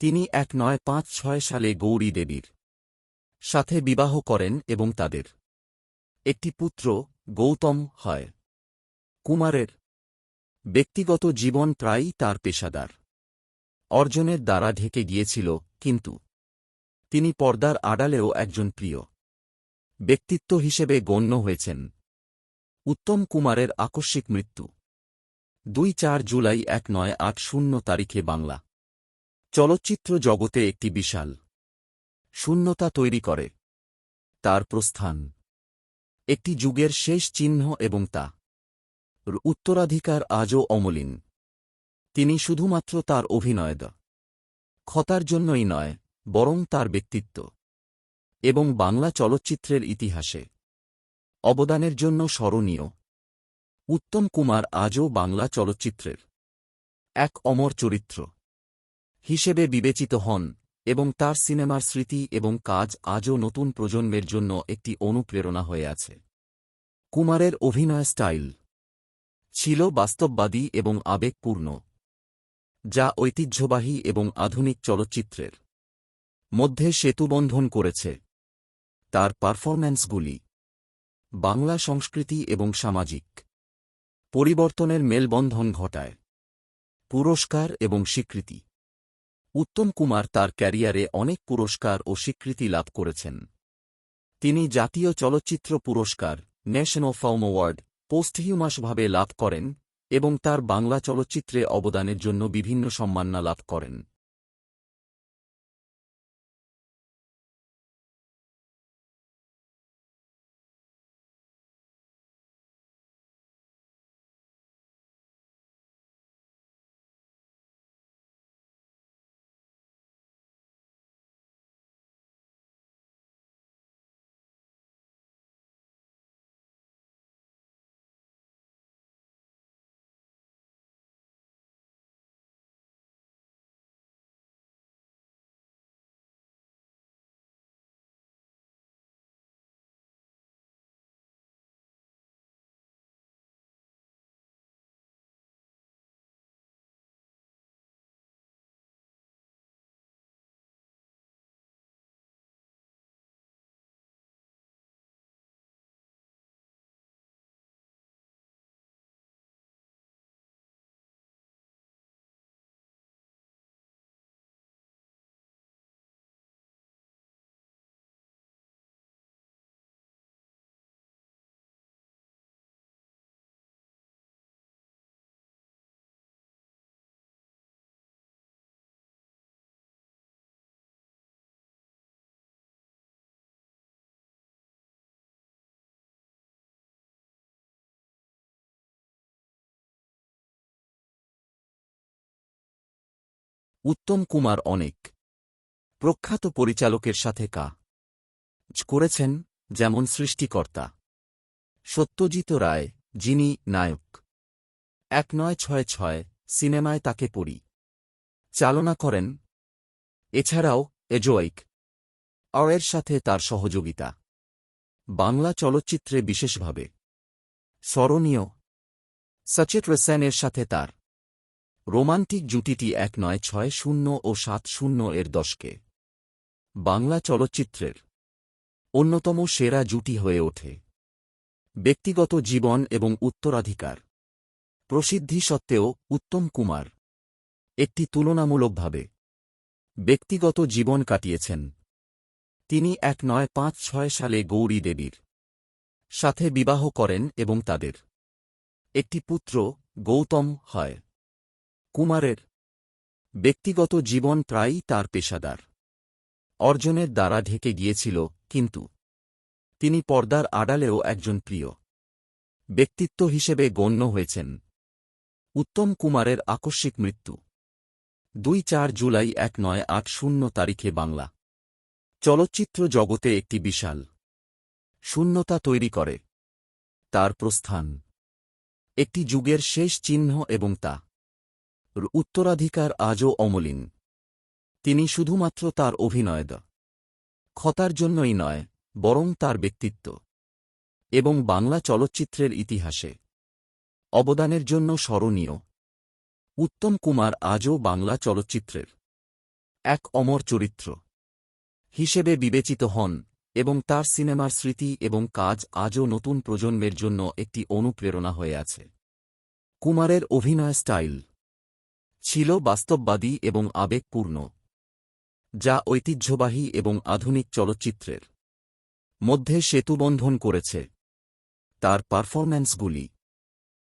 Speaker 2: তিনি 1956 সালে গৌরী দেবীর সাথে বিবাহ করেন এবং তাদের একটি পুত্র গৌতম হয়। কুমারের ব্যক্তিগত জীবন প্রায়ই তার পেশাদার অর্জনের দ্বারা ঢেকে গিয়েছিল, কিন্তু তিনি পর্দার আড়ালেও একজন প্রিয় ব্যক্তিত্ব হিসেবে গণ্য হয়েছেন। উত্তম কুমারের আকস্মিক মৃত্যু 2-4 জুলাই 1980 তারিখে বাংলা চলচ্চিত্র জগতে একটি বিশাল শূন্যতা তৈরি করে। তার প্রস্থান একটি যুগের শেষ চিহ্ন এবং তা উত্তরাধিকার আজও অমলিন। তিনি শুধুমাত্র তার অভিনয় ক্ষতার জন্যই নয়, বরং তার ব্যক্তিত্ব এবং বাংলা চলচ্চিত্রের ইতিহাসে অবদানের জন্য স্মরণীয়। উত্তম কুমার আজও বাংলা চলচ্চিত্রের এক অমর চরিত্র হিসেবে বিবেচিত হন এবং তার সিনেমার স্মৃতি এবং কাজ আজও নতুন প্রজন্মের জন্য একটি অনুপ্রেরণা হয়ে আছে। কুমারের অভিনয় স্টাইল ছিল বাস্তববাদী এবং আবেগপূর্ণ, যা ঐতিহ্যবাহী এবং আধুনিক চলচ্চিত্রের মধ্যে সেতুবন্ধন করেছে। তার পারফরম্যান্সগুলি বাংলা সংস্কৃতি এবং সামাজিক পরিবর্তনের মেলবন্ধন ঘটায়। পুরস্কার এবং স্বীকৃতি উত্তম কুমার তার ক্যারিয়ারে অনেক পুরস্কার ও স্বীকৃতি লাভ করেছেন। তিনি জাতীয় চলচ্চিত্র পুরস্কার, ন্যাশনাল ফিল্ম অ্যাওয়ার্ড পোস্টহিউমাসভাবে লাভ করেন এবং তার বাংলা চলচ্চিত্রে অবদানের জন্য বিভিন্ন সম্মাননা লাভ করেন। উত্তম কুমার অনেক প্রখ্যাত পরিচালকের সাথে কাজ করেছেন, যেমন সৃষ্টিকর্তা সত্যজিৎ রায়, যিনি নায়ক 1966 সিনেমায় তাকে চালনা করেন। এছাড়াও এজোয়াইক এর সাথে তার সহযোগিতা বাংলা চলচ্চিত্রে বিশেষভাবে স্মরণীয়। সচিত্র সেনের সাথে তার রোমান্টিক জুটিটি 1960 ও 70 এর দশকে বাংলা চলচ্চিত্রের অন্যতম সেরা জুটি হয়ে ওঠে। ব্যক্তিগত জীবন এবং উত্তরাধিকার প্রসিদ্ধি সত্ত্বেও উত্তম কুমার একটি তুলনামূলকভাবে ব্যক্তিগত জীবন কাটিয়েছেন। তিনি 1956 সালে গৌরী দেবীর সাথে বিবাহ করেন এবং তাদের একটি পুত্র গৌতম হয়। কুমারের ব্যক্তিগত জীবন প্রায়ই তার পেশাদার অর্জনের দ্বারা ঢেকে গিয়েছিল, কিন্তু তিনি পর্দার আড়ালেও একজন প্রিয় ব্যক্তিত্ব হিসেবে গণ্য হয়েছেন। উত্তম কুমারের আকস্মিক মৃত্যু 2-4 জুলাই 1980 তারিখে বাংলা চলচ্চিত্র জগতে একটি বিশাল শূন্যতা তৈরি করে। তার প্রস্থান একটি যুগের শেষ চিহ্ন এবং তা উত্তরাধিকার আজও অমলিন। তিনি শুধুমাত্র তার অভিনয় ক্ষতার জন্যই নয়, বরং তার ব্যক্তিত্ব এবং বাংলা চলচ্চিত্রের ইতিহাসে অবদানের জন্য স্মরণীয়। উত্তম কুমার আজও বাংলা চলচ্চিত্রের এক অমর চরিত্র হিসেবে বিবেচিত হন এবং তার সিনেমার স্মৃতি এবং কাজ আজও নতুন প্রজন্মের জন্য একটি অনুপ্রেরণা হয়ে আছে। কুমারের অভিনয় স্টাইল ছিল বাস্তববাদী এবং আবেগপূর্ণ, যা ঐতিহ্যবাহী এবং আধুনিক চলচ্চিত্রের মধ্যে সেতুবন্ধন করেছে। তার পারফরম্যান্সগুলি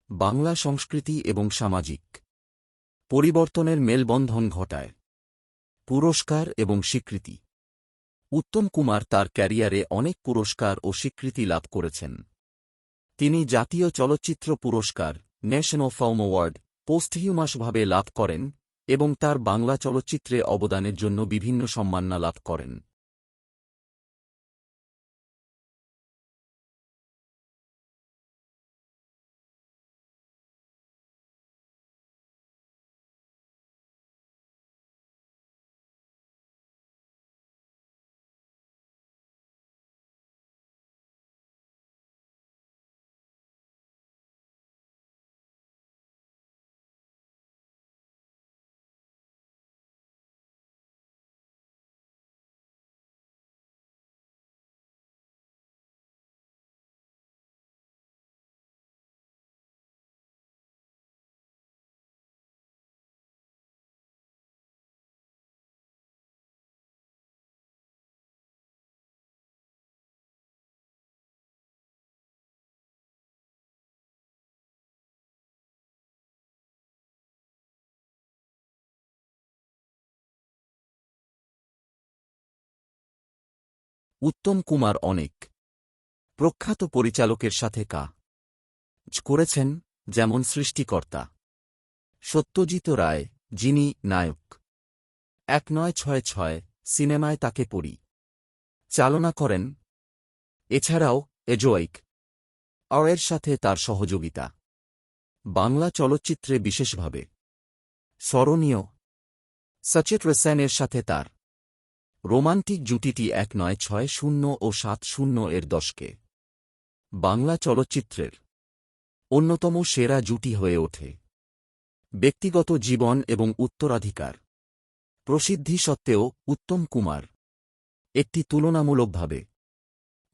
Speaker 2: বাংলা সংস্কৃতি এবং সামাজিক পরিবর্তনের মেলবন্ধন ঘটায়। পুরস্কার এবং স্বীকৃতি উত্তম কুমার তার ক্যারিয়ারে অনেক পুরস্কার ও স্বীকৃতি লাভ করেছেন। তিনি জাতীয় চলচ্চিত্র পুরস্কার, ন্যাশনাল ফিল্ম অ্যাওয়ার্ড, পোস্টহিউমাসভাবে লাভ করেন এবং তার বাংলা চলচ্চিত্রে অবদানের জন্য বিভিন্ন সম্মাননা লাভ করেন। উত্তম কুমার অনেক প্রখ্যাত পরিচালকের সাথে কাজ করেছেন, যেমন সৃষ্টিকর্তা, সত্যজিৎ রায়, যিনি নায়ক, 1966 সিনেমায় তাকে চালনা করেন, এছাড়াও এজোয়িক এর সাথে তার সহযোগিতা বাংলা চলচ্চিত্রে বিশেষভাবে স্মরণীয়। সচিত্র সেনের সাথে তার রোমান্টিক জুটিটি 1960 ও 70 এর দশকে বাংলা চলচ্চিত্রের অন্যতম সেরা জুটি হয়ে ওঠে। ব্যক্তিগত জীবন এবং উত্তরাধিকার প্রসিদ্ধি সত্ত্বেও উত্তম কুমার একটি তুলনামূলকভাবে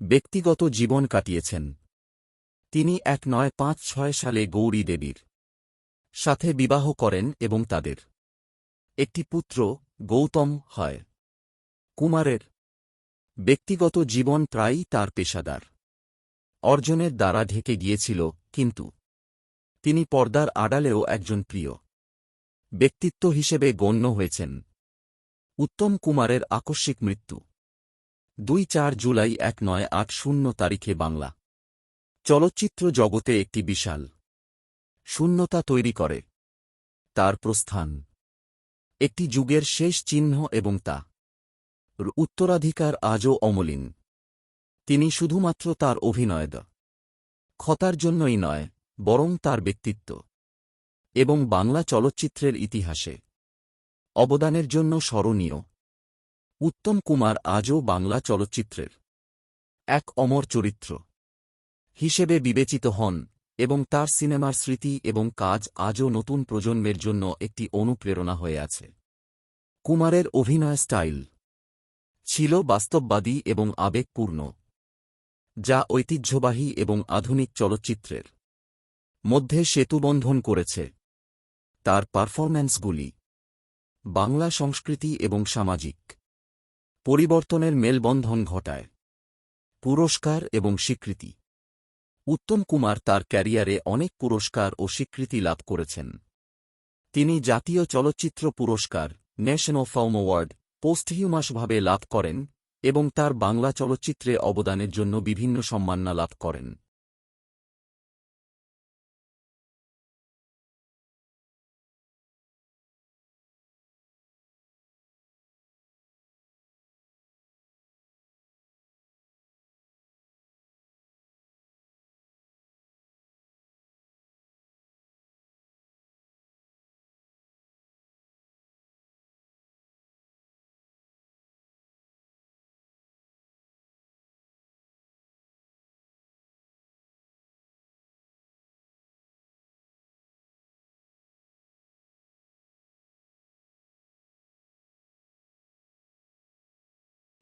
Speaker 2: ব্যক্তিগত জীবন কাটিয়েছেন। তিনি 1956 সালে গৌরী দেবীর সাথে বিবাহ করেন এবং তাদের একটি পুত্র গৌতম হয়। কুমারের ব্যক্তিগত জীবন প্রায়ই তার পেশাদার অর্জনের দ্বারা ঢেকে গিয়েছিল, কিন্তু তিনি পর্দার আড়ালেও একজন প্রিয় ব্যক্তিত্ব হিসেবে গণ্য হয়েছেন। উত্তম কুমারের আকস্মিক মৃত্যু 2-4 জুলাই 1980 তারিখে বাংলা চলচ্চিত্র জগতে একটি বিশাল শূন্যতা তৈরি করে। তার প্রস্থান একটি যুগের শেষ চিহ্ন এবং তা উত্তরাধিকার আজও অমলিন। তিনি শুধুমাত্র তার অভিনয় ক্ষতার জন্যই নয়, বরং তার ব্যক্তিত্ব এবং বাংলা চলচ্চিত্রের ইতিহাসে অবদানের জন্য স্মরণীয়। উত্তম কুমার আজও বাংলা চলচ্চিত্রের এক অমর চরিত্র হিসেবে বিবেচিত হন এবং তার সিনেমার স্মৃতি এবং কাজ আজও নতুন প্রজন্মের জন্য একটি অনুপ্রেরণা হয়ে আছে। কুমারের অভিনয় স্টাইল ছিল বাস্তববাদী এবং আবেগপূর্ণ, যা ঐতিহ্যবাহী এবং আধুনিক চলচ্চিত্রের মধ্যে সেতুবন্ধন করেছে। তার পারফরম্যান্সগুলি বাংলা সংস্কৃতি এবং সামাজিক পরিবর্তনের মেলবন্ধন ঘটায়। পুরস্কার এবং স্বীকৃতি উত্তম কুমার তার ক্যারিয়ারে অনেক পুরস্কার ও স্বীকৃতি লাভ করেছেন। তিনি জাতীয় চলচ্চিত্র পুরস্কার, ন্যাশনাল ফিল্ম অ্যাওয়ার্ড, পোস্টহিউমাসভাবে লাভ করেন এবং তার বাংলা চলচ্চিত্রে অবদানের জন্য বিভিন্ন সম্মাননা লাভ করেন।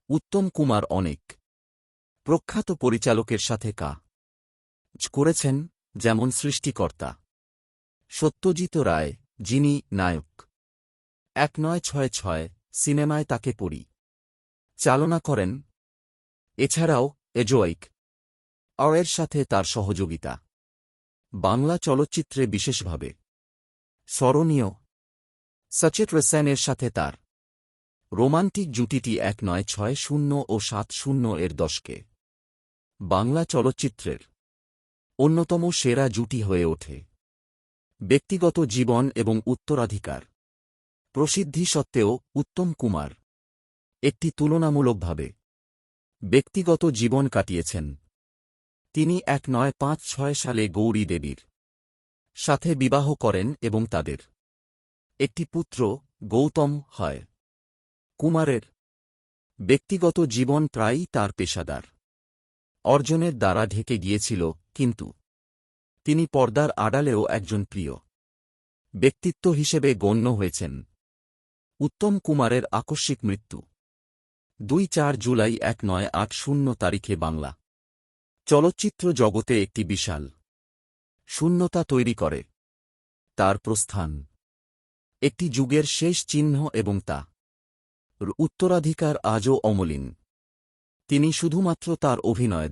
Speaker 2: উত্তম কুমার অনেক প্রখ্যাত পরিচালকের সাথে কাজ করেছেন, যেমন সৃষ্টিকর্তা, সত্যজিৎ রায়, যিনি নায়ক, 1966 সিনেমায় তাকে চালনা করেন, এছাড়াও এজোয়িক এর সাথে তার সহযোগিতা বাংলা চলচ্চিত্রে বিশেষভাবে স্মরণীয়। সচিত্র সেনের সাথে তার রোমান্টিক জুটিটি 1960 ও 70 এর দশকে বাংলা চলচ্চিত্রের অন্যতম সেরা জুটি হয়ে ওঠে। ব্যক্তিগত জীবন এবং উত্তরাধিকার প্রসিদ্ধি সত্ত্বেও উত্তম কুমার একটি তুলনামূলকভাবে ব্যক্তিগত জীবন কাটিয়েছেন। তিনি 1956 সালে গৌরী দেবীর সাথে বিবাহ করেন এবং তাদের একটি পুত্র গৌতম হয়। কুমারের ব্যক্তিগত জীবন প্রায়ই তার পেশাদার অর্জনের দ্বারা ঢেকে গিয়েছিল, কিন্তু তিনি পর্দার আড়ালেও একজন প্রিয় ব্যক্তিত্ব হিসেবে গণ্য হয়েছেন। উত্তম কুমারের আকস্মিক মৃত্যু 2-4 জুলাই 1980 তারিখে বাংলা চলচ্চিত্র জগতে একটি বিশাল শূন্যতা তৈরি করে। তার প্রস্থান একটি যুগের শেষ চিহ্ন এবং তা উত্তরাধিকার আজও অমলিন। তিনি শুধুমাত্র তার অভিনয়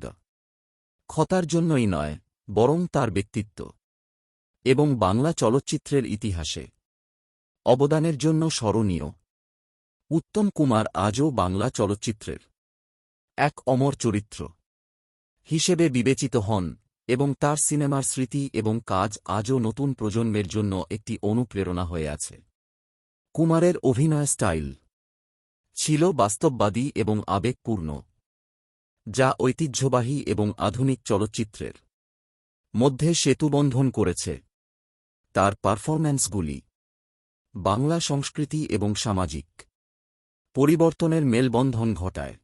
Speaker 2: ক্ষতার জন্যই নয়, বরং তার ব্যক্তিত্ব এবং বাংলা চলচ্চিত্রের ইতিহাসে অবদানের জন্য স্মরণীয়। উত্তম কুমার আজও বাংলা চলচ্চিত্রের এক অমর চরিত্র হিসেবে বিবেচিত হন এবং তার সিনেমার স্মৃতি এবং কাজ আজও নতুন প্রজন্মের জন্য একটি অনুপ্রেরণা হয়ে আছে। কুমারের অভিনয় স্টাইল ছিল বাস্তববাদী এবং আবেগপূর্ণ, যা ঐতিহ্যবাহী এবং আধুনিক চলচ্চিত্রের মধ্যে সেতুবন্ধন করেছে। তার পারফরম্যান্সগুলি বাংলা সংস্কৃতি এবং সামাজিক পরিবর্তনের মেলবন্ধন ঘটায়।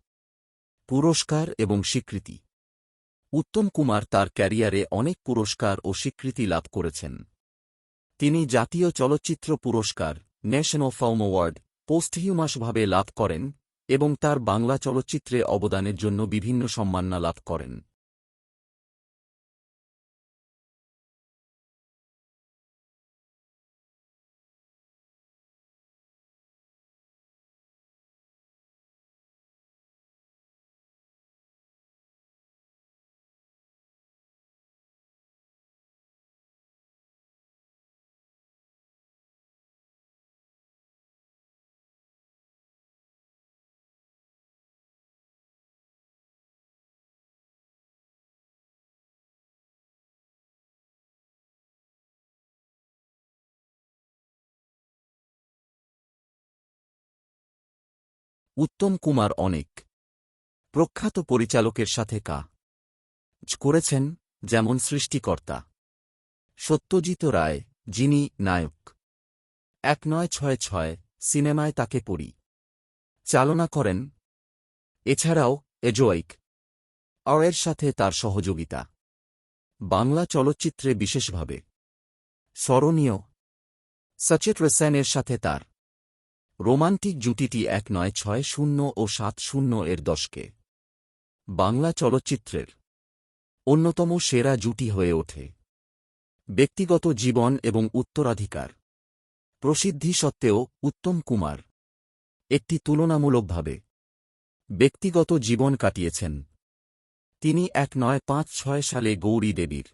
Speaker 2: পুরস্কার এবং স্বীকৃতি উত্তম কুমার তার ক্যারিয়ারে অনেক পুরস্কার ও স্বীকৃতি লাভ করেছেন। তিনি জাতীয় চলচ্চিত্র পুরস্কার, ন্যাশনাল ফিল্ম অ্যাওয়ার্ড পোস্টহিউমাসভাবে লাভ করেন এবং তার বাংলা চলচ্চিত্রে অবদানের জন্য বিভিন্ন সম্মাননা লাভ করেন। উত্তম কুমার অনেক প্রখ্যাত পরিচালকের সাথে কাজ করেছেন, যেমন সৃষ্টিকর্তা সত্যজিৎ রায়, যিনি নায়ক 1966 সিনেমায় তাকে চালনা করেন। এছাড়াও এজোয়িক এর সাথে তার সহযোগিতা বাংলা চলচ্চিত্রে বিশেষভাবে স্মরণীয়। সচিত্র সেনের সাথে তার রোমান্টিক জুটিটি 1960 ও 70 এর দশকে বাংলা চলচ্চিত্রের অন্যতম সেরা জুটি হয়ে ওঠে। ব্যক্তিগত জীবন এবং উত্তরাধিকার প্রসিদ্ধি সত্ত্বেও উত্তম কুমার একটি তুলনামূলকভাবে ব্যক্তিগত জীবন কাটিয়েছেন। তিনি 1956 সালে গৌরী দেবীর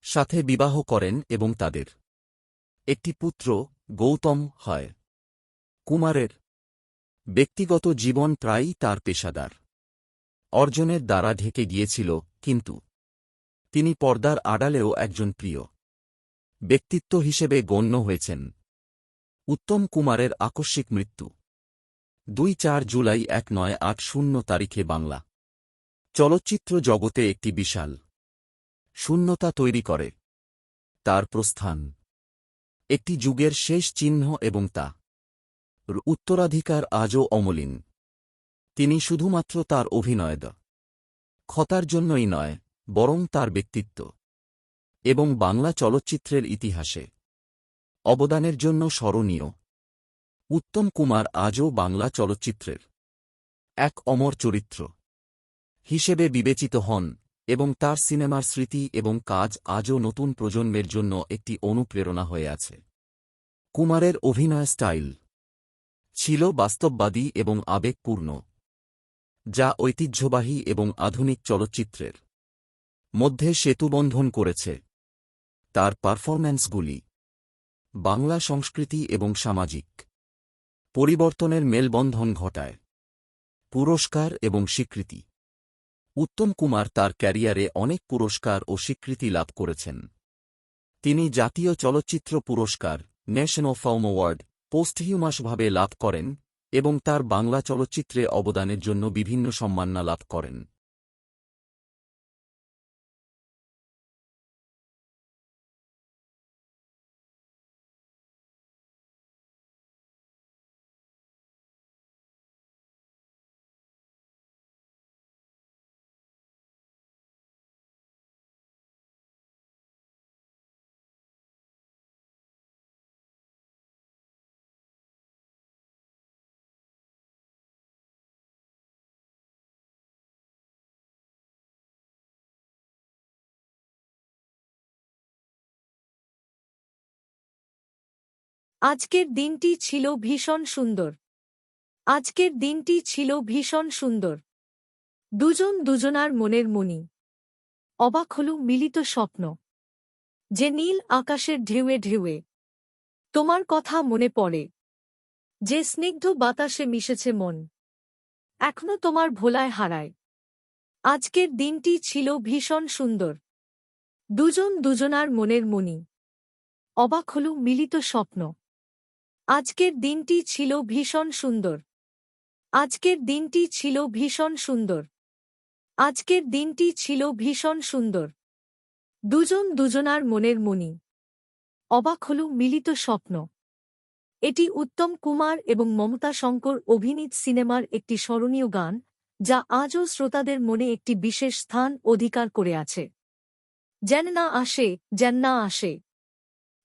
Speaker 2: সাথে বিবাহ করেন এবং তাদের একটি পুত্র গৌতম হয়। কুমারের ব্যক্তিগত জীবন প্রায়ই তার পেশাদার অর্জনের দ্বারা ঢেকে গিয়েছিল, কিন্তু তিনি পর্দার আড়ালেও একজন প্রিয় ব্যক্তিত্ব হিসেবে গণ্য হয়েছেন। উত্তম কুমারের আকস্মিক মৃত্যু 2-4 জুলাই 1980 তারিখে বাংলা চলচ্চিত্র জগতে একটি বিশাল শূন্যতা তৈরি করে। তার প্রস্থান একটি যুগের শেষ চিহ্ন এবং তা উত্তরাধিকার আজও অমলিন। তিনি শুধুমাত্র তার অভিনয় ক্ষতার জন্যই নয়, বরং তার ব্যক্তিত্ব এবং বাংলা চলচ্চিত্রের ইতিহাসে অবদানের জন্য স্মরণীয়। উত্তম কুমার আজও বাংলা চলচ্চিত্রের এক অমর চরিত্র হিসেবে বিবেচিত হন এবং তার সিনেমার স্মৃতি এবং কাজ আজও নতুন প্রজন্মের জন্য একটি অনুপ্রেরণা হয়ে আছে। কুমারের অভিনয় স্টাইল ছিল বাস্তববাদী এবং আবেগপূর্ণ, যা ঐতিহ্যবাহী এবং আধুনিক চলচ্চিত্রের মধ্যে সেতুবন্ধন করেছে। তার পারফরম্যান্সগুলি বাংলা সংস্কৃতি এবং সামাজিক পরিবর্তনের মেলবন্ধন ঘটায়। পুরস্কার এবং স্বীকৃতি। উত্তম কুমার তার ক্যারিয়ারে অনেক পুরস্কার ও স্বীকৃতি লাভ করেছেন। তিনি জাতীয় চলচ্চিত্র পুরস্কার, ন্যাশনাল ফিল্ম অ্যাওয়ার্ড, পোস্টহিউমাসভাবে লাভ করেন এবং তার বাংলা চলচ্চিত্রে অবদানের জন্য বিভিন্ন সম্মাননা লাভ করেন।
Speaker 1: আজকের দিনটি ছিল ভীষণ সুন্দর। আজকের দিনটি ছিল ভীষণ সুন্দর। দুজন দুজনার মনের মণি। অবাক হল মিলিত স্বপ্ন। যে নীল আকাশের ঢেউয়ে ঢেউয়ে তোমার কথা মনে পড়ে। যে স্নিগ্ধ বাতাসে মিশেছে মন, এখনো তোমার ভোলায় হারায়। আজকের দিনটি ছিল ভীষণ সুন্দর। দুজন দুজনার মনের মণি। অবাক হল মিলিত স্বপ্ন। আজকের দিনটি ছিল ভীষণ সুন্দর। আজকের দিনটি ছিল ভীষণ সুন্দর। আজকের দিনটি ছিল ভীষণ সুন্দর। দুজন দুজনার মনের মণি। অবাক হল মিলিত স্বপ্ন। এটি উত্তম কুমার এবং মমতা শঙ্কর অভিনীত সিনেমার একটি স্মরণীয় গান, যা আজও শ্রোতাদের মনে একটি বিশেষ স্থান অধিকার করে আছে। যেন না আসে, যেন না আসে,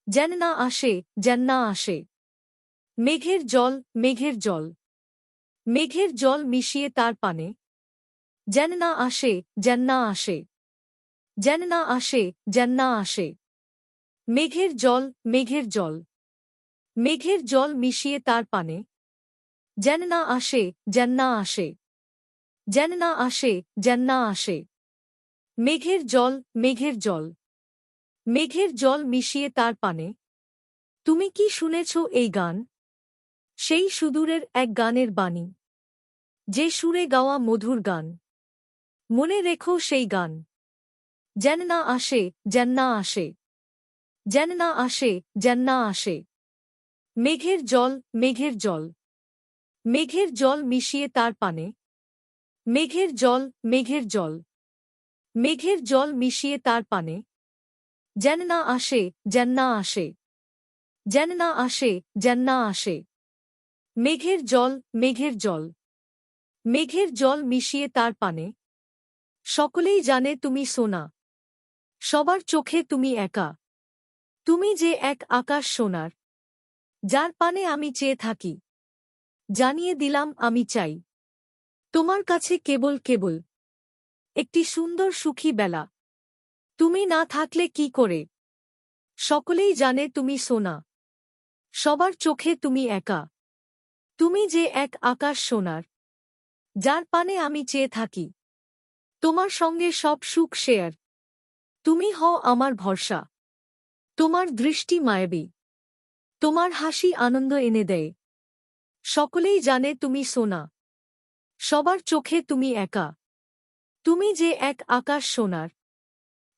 Speaker 1: যেন না আসে, যেন না আসে। মেঘের জল, মেঘের জল, মেঘের জল মিশিয়ে তার পানে। যেন না আসে, যেন না আসে, যেন না আসে, যেন না আসে। মেঘের জল, মেঘের জল, মেঘের জল মিশিয়ে তার পানে। যেন না আসে, যেন না আসে, যেন না আসে, যেন না আসে। মেঘের জল, মেঘের জল, মেঘের জল মিশিয়ে তার পানে। তুমি কি শুনেছ এই গান? সেই সুদূরের এক গানের বাণী, যে সুরে গাওয়া মধুর গান। মনে রেখো সেই গান। যেন না আসে, যেন না আসে, যেন না আসে, যেন না আসে। মেঘের জল, মেঘের জল, মেঘের জল মিশিয়ে তার পানে। মেঘের জল, মেঘের জল, মেঘের জল মিশিয়ে তার পানে। যেন না আসে, যেন না আসে, যেন না আসে, যেন না আসে। মেঘের জল, মেঘের জল, মেঘের জল মিশিয়ে তার পানে। সকলেই জানে তুমি সোনা, সবার চোখে তুমি একা। তুমি যে এক আকাশ সোনার, যার পানে আমি চেয়ে থাকি। জানিয়ে দিলাম আমি চাই তোমার কাছে কেবল কেবল একটি সুন্দর সুখী বেলা। তুমি না থাকলে কি করে? সকলেই জানে তুমি সোনা, সবার চোখে তুমি একা। তুমি যে এক আকাশ সোনার, যার পানে আমি চেয়ে থাকি। তোমার সঙ্গে সব সুখ শেয়ার। তুমি হও আমার ভরসা। তোমার দৃষ্টি মায়াবী, তোমার হাসি আনন্দ এনে দেয়। সকলেই জানে তুমি সোনা, সবার চোখে তুমি একা। তুমি যে এক আকাশ সোনার,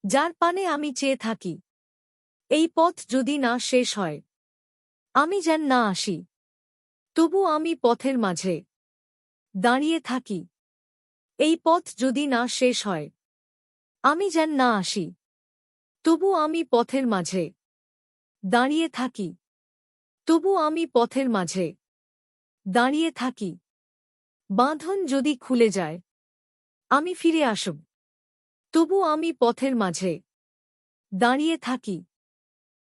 Speaker 1: যার পানে আমি চেয়ে থাকি। এই পথ যদি না শেষ হয়, আমি যেন না আসি, তবু আমি পথের মাঝে দাঁড়িয়ে থাকি। এই পথ যদি না শেষ হয়, আমি যেন না আসি, তবু আমি পথের মাঝে দাঁড়িয়ে থাকি। তবু আমি পথের মাঝে দাঁড়িয়ে থাকি। বাঁধন যদি খুলে যায়, আমি ফিরে আসব, তবু আমি পথের মাঝে দাঁড়িয়ে থাকি।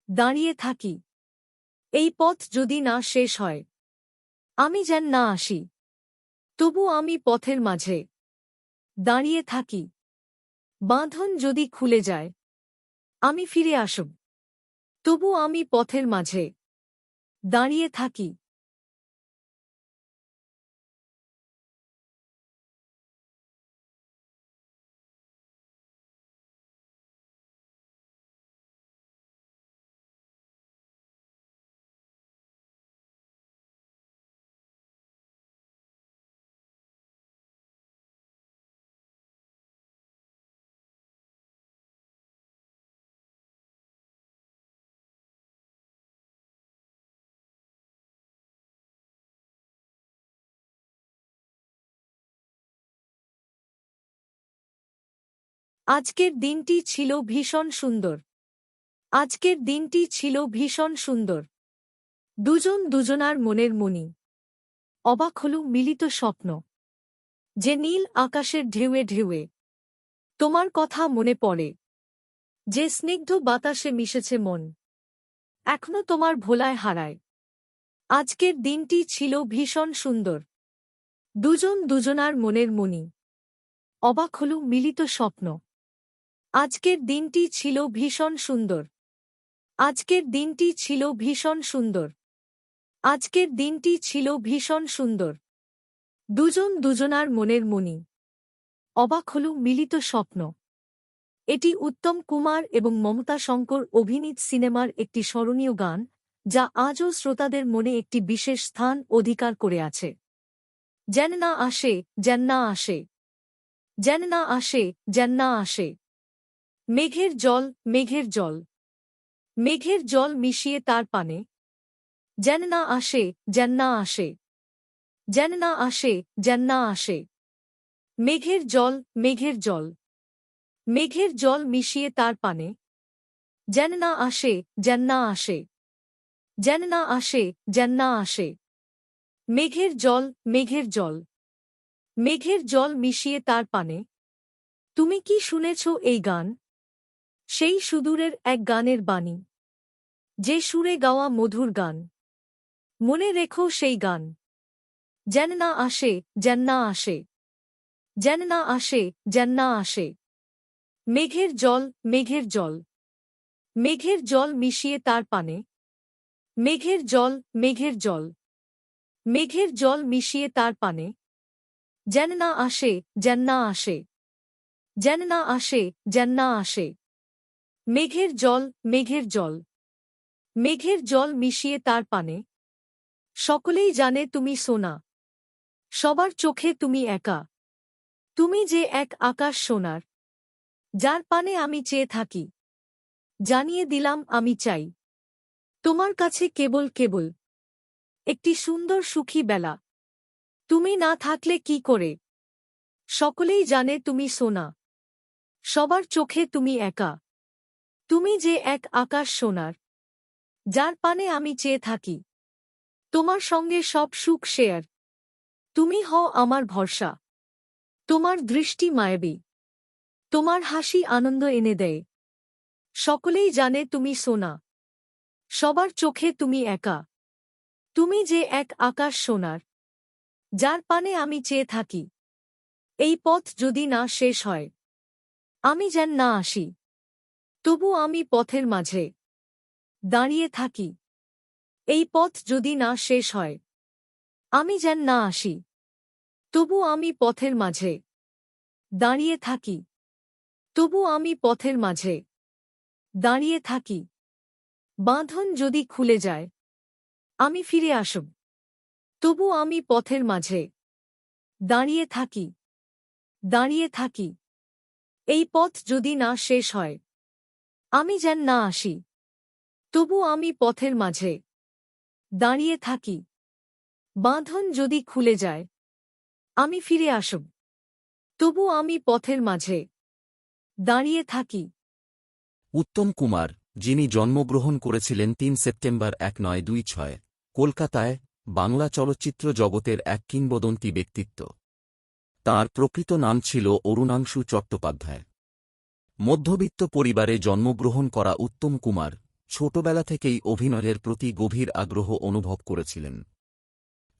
Speaker 1: দাঁড়িয়ে থাকি। এই পথ যদি না শেষ হয়, আমি যেন না আসি, তবু আমি পথের মাঝে দাঁড়িয়ে থাকি। বাঁধন যদি খুলে যায়, আমি ফিরে আসব, তবু আমি পথের মাঝে দাঁড়িয়ে থাকি। আজকের দিনটি ছিল ভীষণ সুন্দর। আজকের দিনটি ছিল ভীষণ সুন্দর। দুজন দুজনার মনের মনি। অবাক হল মিলিত স্বপ্ন। যে নীল আকাশের ঢেউয়ে ঢেউয়ে তোমার কথা মনে পড়ে। যে স্নিগ্ধ বাতাসে মিশেছে মন, এখনো তোমার ভোলায় হারায়। আজকের দিনটি ছিল ভীষণ সুন্দর। দুজন দুজনার মনের মনি। অবাক হল মিলিত স্বপ্ন। আজকের দিনটি ছিল ভীষণ সুন্দর। আজকের দিনটি ছিল ভীষণ সুন্দর। আজকের দিনটি ছিল ভীষণ সুন্দর। দুজন দুজনার মনের মনি। অবাক হল মিলিত স্বপ্ন। এটি উত্তম কুমার এবং মমতা শঙ্কর অভিনীত সিনেমার একটি স্মরণীয় গান, যা আজও শ্রোতাদের মনে একটি বিশেষ স্থান অধিকার করে আছে। যেন না আসে, যেন না আসে, যেন না আসে, যেন না আসে। মেঘের জল, মেঘের জল, মেঘের জল মিশিয়ে তার পানে। যেন না আসে, যেন না আসে, যেন না আসে, যেন না আসে। মেঘের জল, মেঘের জল, মেঘের জল মিশিয়ে তার পানে। যেন না আসে, যেন না আসে, যেন না আসে, যেন না আসে। মেঘের জল, মেঘের জল, মেঘের জল মিশিয়ে তার পানে। তুমি কি শুনেছ এই গান? সেই সুদূরের এক গানের বাণী, যে সুরে গাওয়া মধুর গান। মনে রেখো সেই গান। যেন না আসে, যেন না আসে, যেন না আসে, যেন না আসে। মেঘের জল, মেঘের জল, মেঘের জল মিশিয়ে তার পানে। মেঘের জল, মেঘের জল, মেঘের জল মিশিয়ে তার পানে। যেন না আসে, যেন না আসে, যেন না আসে, যেন না আসে। মেঘের জল, মেঘের জল, মেঘের জল মিশিয়ে তার পানে। সকলেই জানে তুমি সোনা, সবার চোখে তুমি একা। তুমি যে এক আকাশ সোনার, যার পানে আমি চেয়ে থাকি। জানিয়ে দিলাম আমি চাই তোমার কাছে কেবল কেবল একটি সুন্দর সুখী বেলা। তুমি না থাকলে কি করে? সকলেই জানে তুমি সোনা, সবার চোখে তুমি একা। তুমি যে এক আকাশ সোনার, যার পানে আমি চেয়ে থাকি। তোমার সঙ্গে সব সুখ শেয়ার। তুমি হও আমার ভরসা। তোমার দৃষ্টি মায়াবী, তোমার হাসি আনন্দ এনে দেয়। সকলেই জানে তুমি সোনা, সবার চোখে তুমি একা। তুমি যে এক আকাশ সোনার, যার পানে আমি চেয়ে থাকি। এই পথ যদি না শেষ হয়, আমি যেন না আসি, তবু আমি পথের মাঝে দাঁড়িয়ে থাকি। এই পথ যদি না শেষ হয়, আমি যেন না আসি, তবু আমি পথের মাঝে দাঁড়িয়ে থাকি। তবু আমি পথের মাঝে দাঁড়িয়ে থাকি। বাঁধন যদি খুলে যায়, আমি ফিরে আসব, তবু আমি পথের মাঝে দাঁড়িয়ে থাকি। দাঁড়িয়ে থাকি। এই পথ যদি না শেষ হয়, আমি যেন না আসি, তবু আমি পথের মাঝে দাঁড়িয়ে থাকি। বাঁধন যদি খুলে যায়, আমি ফিরে আসব, তবু আমি পথের মাঝে দাঁড়িয়ে থাকি।
Speaker 2: উত্তম কুমার, যিনি জন্মগ্রহণ করেছিলেন ৩ সেপ্টেম্বর ১৯২৬, কলকাতায়, বাংলা চলচ্চিত্র জগতের এক কিংবদন্তি ব্যক্তিত্ব। তাঁর প্রকৃত নাম ছিল অরুণাংশু চট্টোপাধ্যায়। মধ্যবিত্ত পরিবারে জন্মগ্রহণ করা উত্তম কুমার ছোটবেলা থেকেই অভিনয়ের প্রতি গভীর আগ্রহ অনুভব করেছিলেন।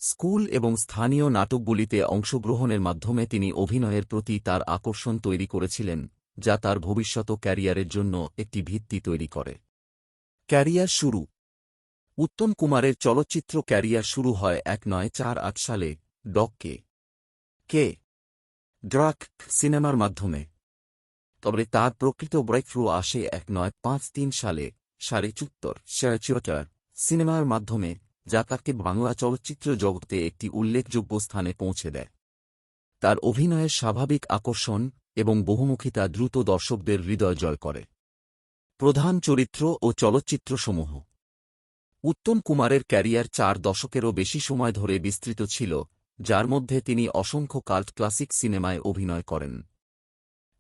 Speaker 2: স্কুল এবং স্থানীয় নাটকগুলিতে অংশগ্রহণের মাধ্যমে তিনি অভিনয়ের প্রতি তার আকর্ষণ তৈরি করেছিলেন, যা তার ভবিষ্যৎ ক্যারিয়ারের জন্য একটি ভিত্তি তৈরি করে। ক্যারিয়ার শুরু। উত্তম কুমারের চলচ্চিত্র ক্যারিয়ার শুরু হয় ১৯৪৮ সালে ডক কে ড্রাক সিনেমার মাধ্যমে। তবে তার প্রকৃত ব্রেকথ্রু আসে ১৯৫৩ সালে সাড়ে চুত্তর সিনেমার মাধ্যমে, যা তাকে বাংলা চলচ্চিত্র জগতে একটি উল্লেখযোগ্য স্থানে পৌঁছে দেয়। তার অভিনয়ের স্বাভাবিক আকর্ষণ এবং বহুমুখিতা দ্রুত দর্শকদের হৃদয় জয় করে। প্রধান চরিত্র ও চলচ্চিত্রসমূহ। উত্তম কুমারের ক্যারিয়ার ৪ দশকেরও বেশি সময় ধরে বিস্তৃত ছিল, যার মধ্যে তিনি অসংখ্য কাল্ট ক্লাসিক সিনেমায় অভিনয় করেন।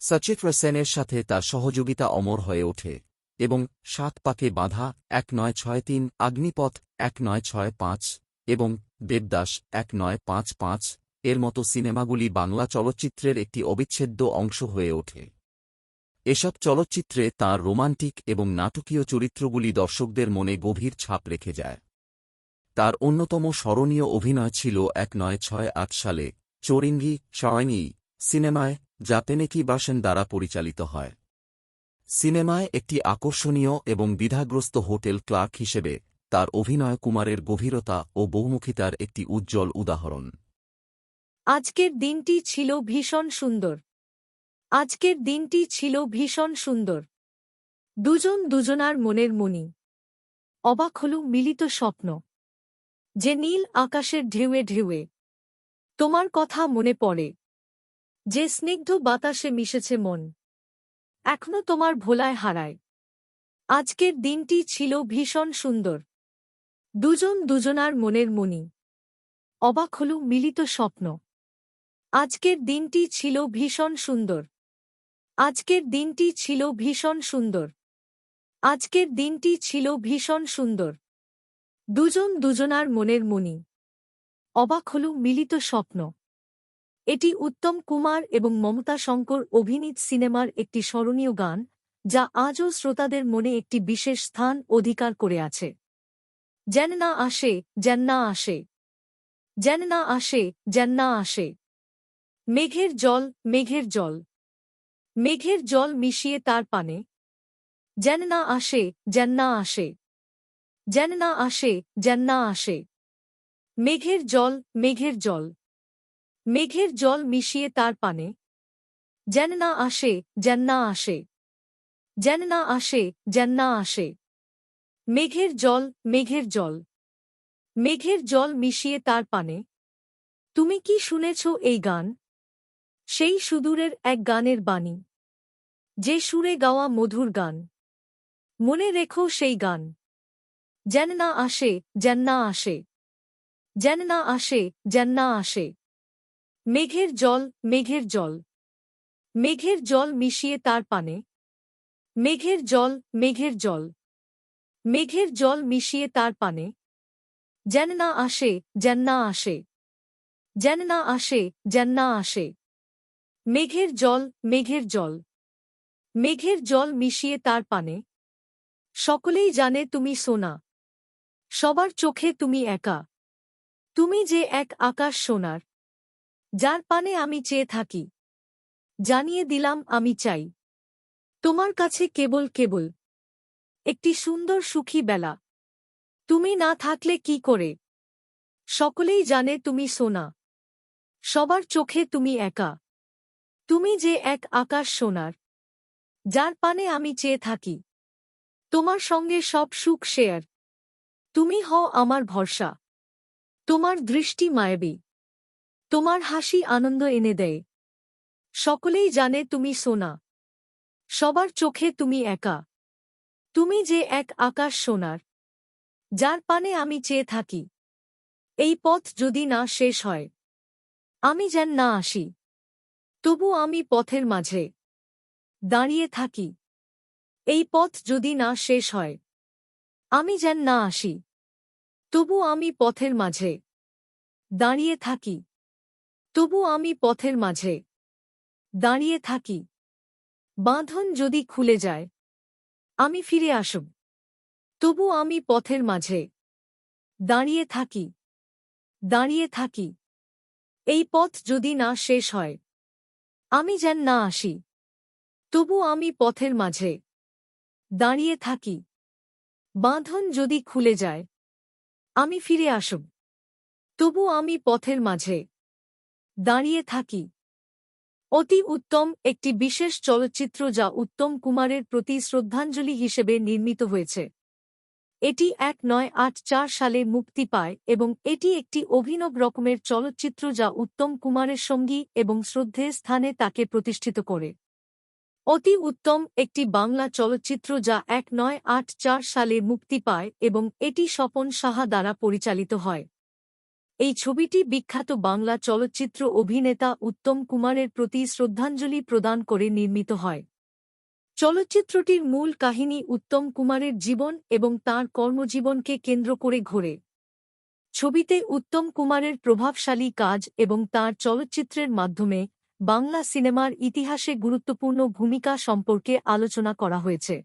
Speaker 2: সচিত্রা সেনের সাথে তার সহযোগিতা অমর হয়ে ওঠে এবং ৭ পাকে বাঁধা ১৯৬৩, অগ্নিপথ ১৯৬৫ এবং দেবদাস ১৯৫৫ এর মতো সিনেমাগুলি বাংলা চলচ্চিত্রের একটি অবিচ্ছেদ্য অংশ হয়ে ওঠে। এসব চলচ্চিত্রে তাঁর রোমান্টিক এবং নাটকীয় চরিত্রগুলি দর্শকদের মনে গভীর ছাপ রেখে যায়। তার অন্যতম স্মরণীয় অভিনয় ছিল ১৯৬৮ সালে চৌরিঙ্গি চয়নি সিনেমায়, যা পেনেকি বাসেন দ্বারা পরিচালিত হয়। সিনেমায় একটি আকর্ষণীয় এবং দ্বিধাগ্রস্ত হোটেল ক্লার্ক হিসেবে তার অভিনয় কুমারের গভীরতা ও বহুমুখিতার একটি উজ্জ্বল উদাহরণ।
Speaker 1: আজকের দিনটি ছিল ভীষণ সুন্দর। আজকের দিনটি ছিল ভীষণ সুন্দর। দুজন দুজনার মনের মণি। অবাক হলু মিলিত স্বপ্ন। যে নীল আকাশের ঢেউয়ে ঢেউয়ে তোমার কথা মনে পড়ে। যে স্নিগ্ধ বাতাসে মিশেছে মন, এখনো তোমার ভোলায় হারায়। আজকের দিনটি ছিল ভীষণ সুন্দর। দুজন দুজনার মনের মণি। অবাক হলু মিলিত স্বপ্ন। আজকের দিনটি ছিল ভীষণ সুন্দর। আজকের দিনটি ছিল ভীষণ সুন্দর। আজকের দিনটি ছিল ভীষণ সুন্দর। দুজন দুজনার মনের মণি। অবাক হলু মিলিত স্বপ্ন। এটি উত্তম কুমার এবং মমতা শঙ্কর অভিনীত সিনেমার একটি স্মরণীয় গান, যা আজও শ্রোতাদের মনে একটি বিশেষ স্থান অধিকার করে আছে। যেন না আসে, যেন না আসে, যেন না আসে, যেন না আসে। মেঘের জল, মেঘের জল, মেঘের জল মিশিয়ে তার পানে। যেন না আসে, যেন না আসে, যেন না আসে, যেন না আসে। মেঘের জল, মেঘের জল, মেঘের জল মিশিয়ে তার পানে। যেন না আসে, যেন না আসে, যেন না আসে, যেন না আসে। মেঘের জল, মেঘের জল, মেঘের জল মিশিয়ে তার পানে। তুমি কি শুনেছ এই গান? সেই সুদূরের এক গানের বাণী, যে সুরে গাওয়া মধুর গান। মনে রেখো সেই গান। যেন না আসে, যেন না আসে, যেন না আসে, যেন না আসে। মেঘের জল, মেঘের জল, মেঘের জল মিশিয়ে তার পানে। মেঘের জল, মেঘের জল, মেঘের জল মিশিয়ে তার পানে। যেন না আসে, যেন না আসে, যেন না আসে, যেন না আসে। মেঘের জল, মেঘের জল, মেঘের জল মিশিয়ে তার পানে। সকলেই জানে তুমি সোনা, সবার চোখে তুমি একা। তুমি যে এক আকাশ সোনার, যার পানে আমি চেয়ে থাকি। জানিয়ে দিলাম আমি চাই তোমার কাছে কেবল কেবল একটি সুন্দর সুখী বেলা। তুমি না থাকলে কি করে? সকলেই জানে তুমি সোনা, সবার চোখে তুমি একা। তুমি যে এক আকাশ সোনার, যার পানে আমি চেয়ে থাকি। তোমার সঙ্গে সব সুখ শেয়ার। তুমি হও আমার ভরসা। তোমার দৃষ্টি মায়াবী, তোমার হাসি আনন্দ এনে দেয়। সকলেই জানে তুমি সোনা, সবার চোখে তুমি একা। তুমি যে এক আকাশ সোনার, যার পানে আমি চেয়ে থাকি। এই পথ যদি না শেষ হয়, আমি যেন না আসি, তবু আমি পথের মাঝে দাঁড়িয়ে থাকি। এই পথ যদি না শেষ হয়, আমি যেন না আসি, তবু আমি পথের মাঝে দাঁড়িয়ে থাকি। তবু আমি পথের মাঝে দাঁড়িয়ে থাকি। বাঁধন যদি খুলে যায়, আমি ফিরে আসব, তবু আমি পথের মাঝে দাঁড়িয়ে থাকি। দাঁড়িয়ে থাকি। এই পথ যদি না শেষ হয়, আমি যেন না আসি, তবু আমি পথের মাঝে দাঁড়িয়ে থাকি। বাঁধন যদি খুলে যায়, আমি ফিরে আসব, তবু আমি পথের মাঝে দাঁড়িয়ে থাকি। অতি উত্তম একটি বিশেষ চলচ্চিত্র যা উত্তম কুমারের প্রতি শ্রদ্ধাঞ্জলি হিসেবে নির্মিত হয়েছে। এটি ১৯৮৪ সালে মুক্তি পায় এবং এটি একটি অভিনব রকমের চলচ্চিত্র যা উত্তম কুমারের সঙ্গী এবং শ্রদ্ধেয় স্থানে তাকে প্রতিষ্ঠিত করে। অতি উত্তম একটি বাংলা চলচ্চিত্র যা ১৯৮৪ সালে মুক্তি পায় এবং এটি স্বপন সাহা দ্বারা পরিচালিত হয়। এই ছবিটি বিখ্যাত বাংলা চলচ্চিত্র অভিনেতা উত্তম কুমারের প্রতি শ্রদ্ধাঞ্জলি প্রদান করে নির্মিত হয়। চলচ্চিত্রটির মূল কাহিনী উত্তম কুমারের জীবন এবং তাঁর কর্মজীবনকে কেন্দ্র করে ঘোরে। ছবিতে উত্তম কুমারের প্রভাবশালী কাজ এবং তাঁর চলচ্চিত্রের মাধ্যমে বাংলা সিনেমার ইতিহাসে গুরুত্বপূর্ণ ভূমিকা সম্পর্কে আলোচনা করা হয়েছে।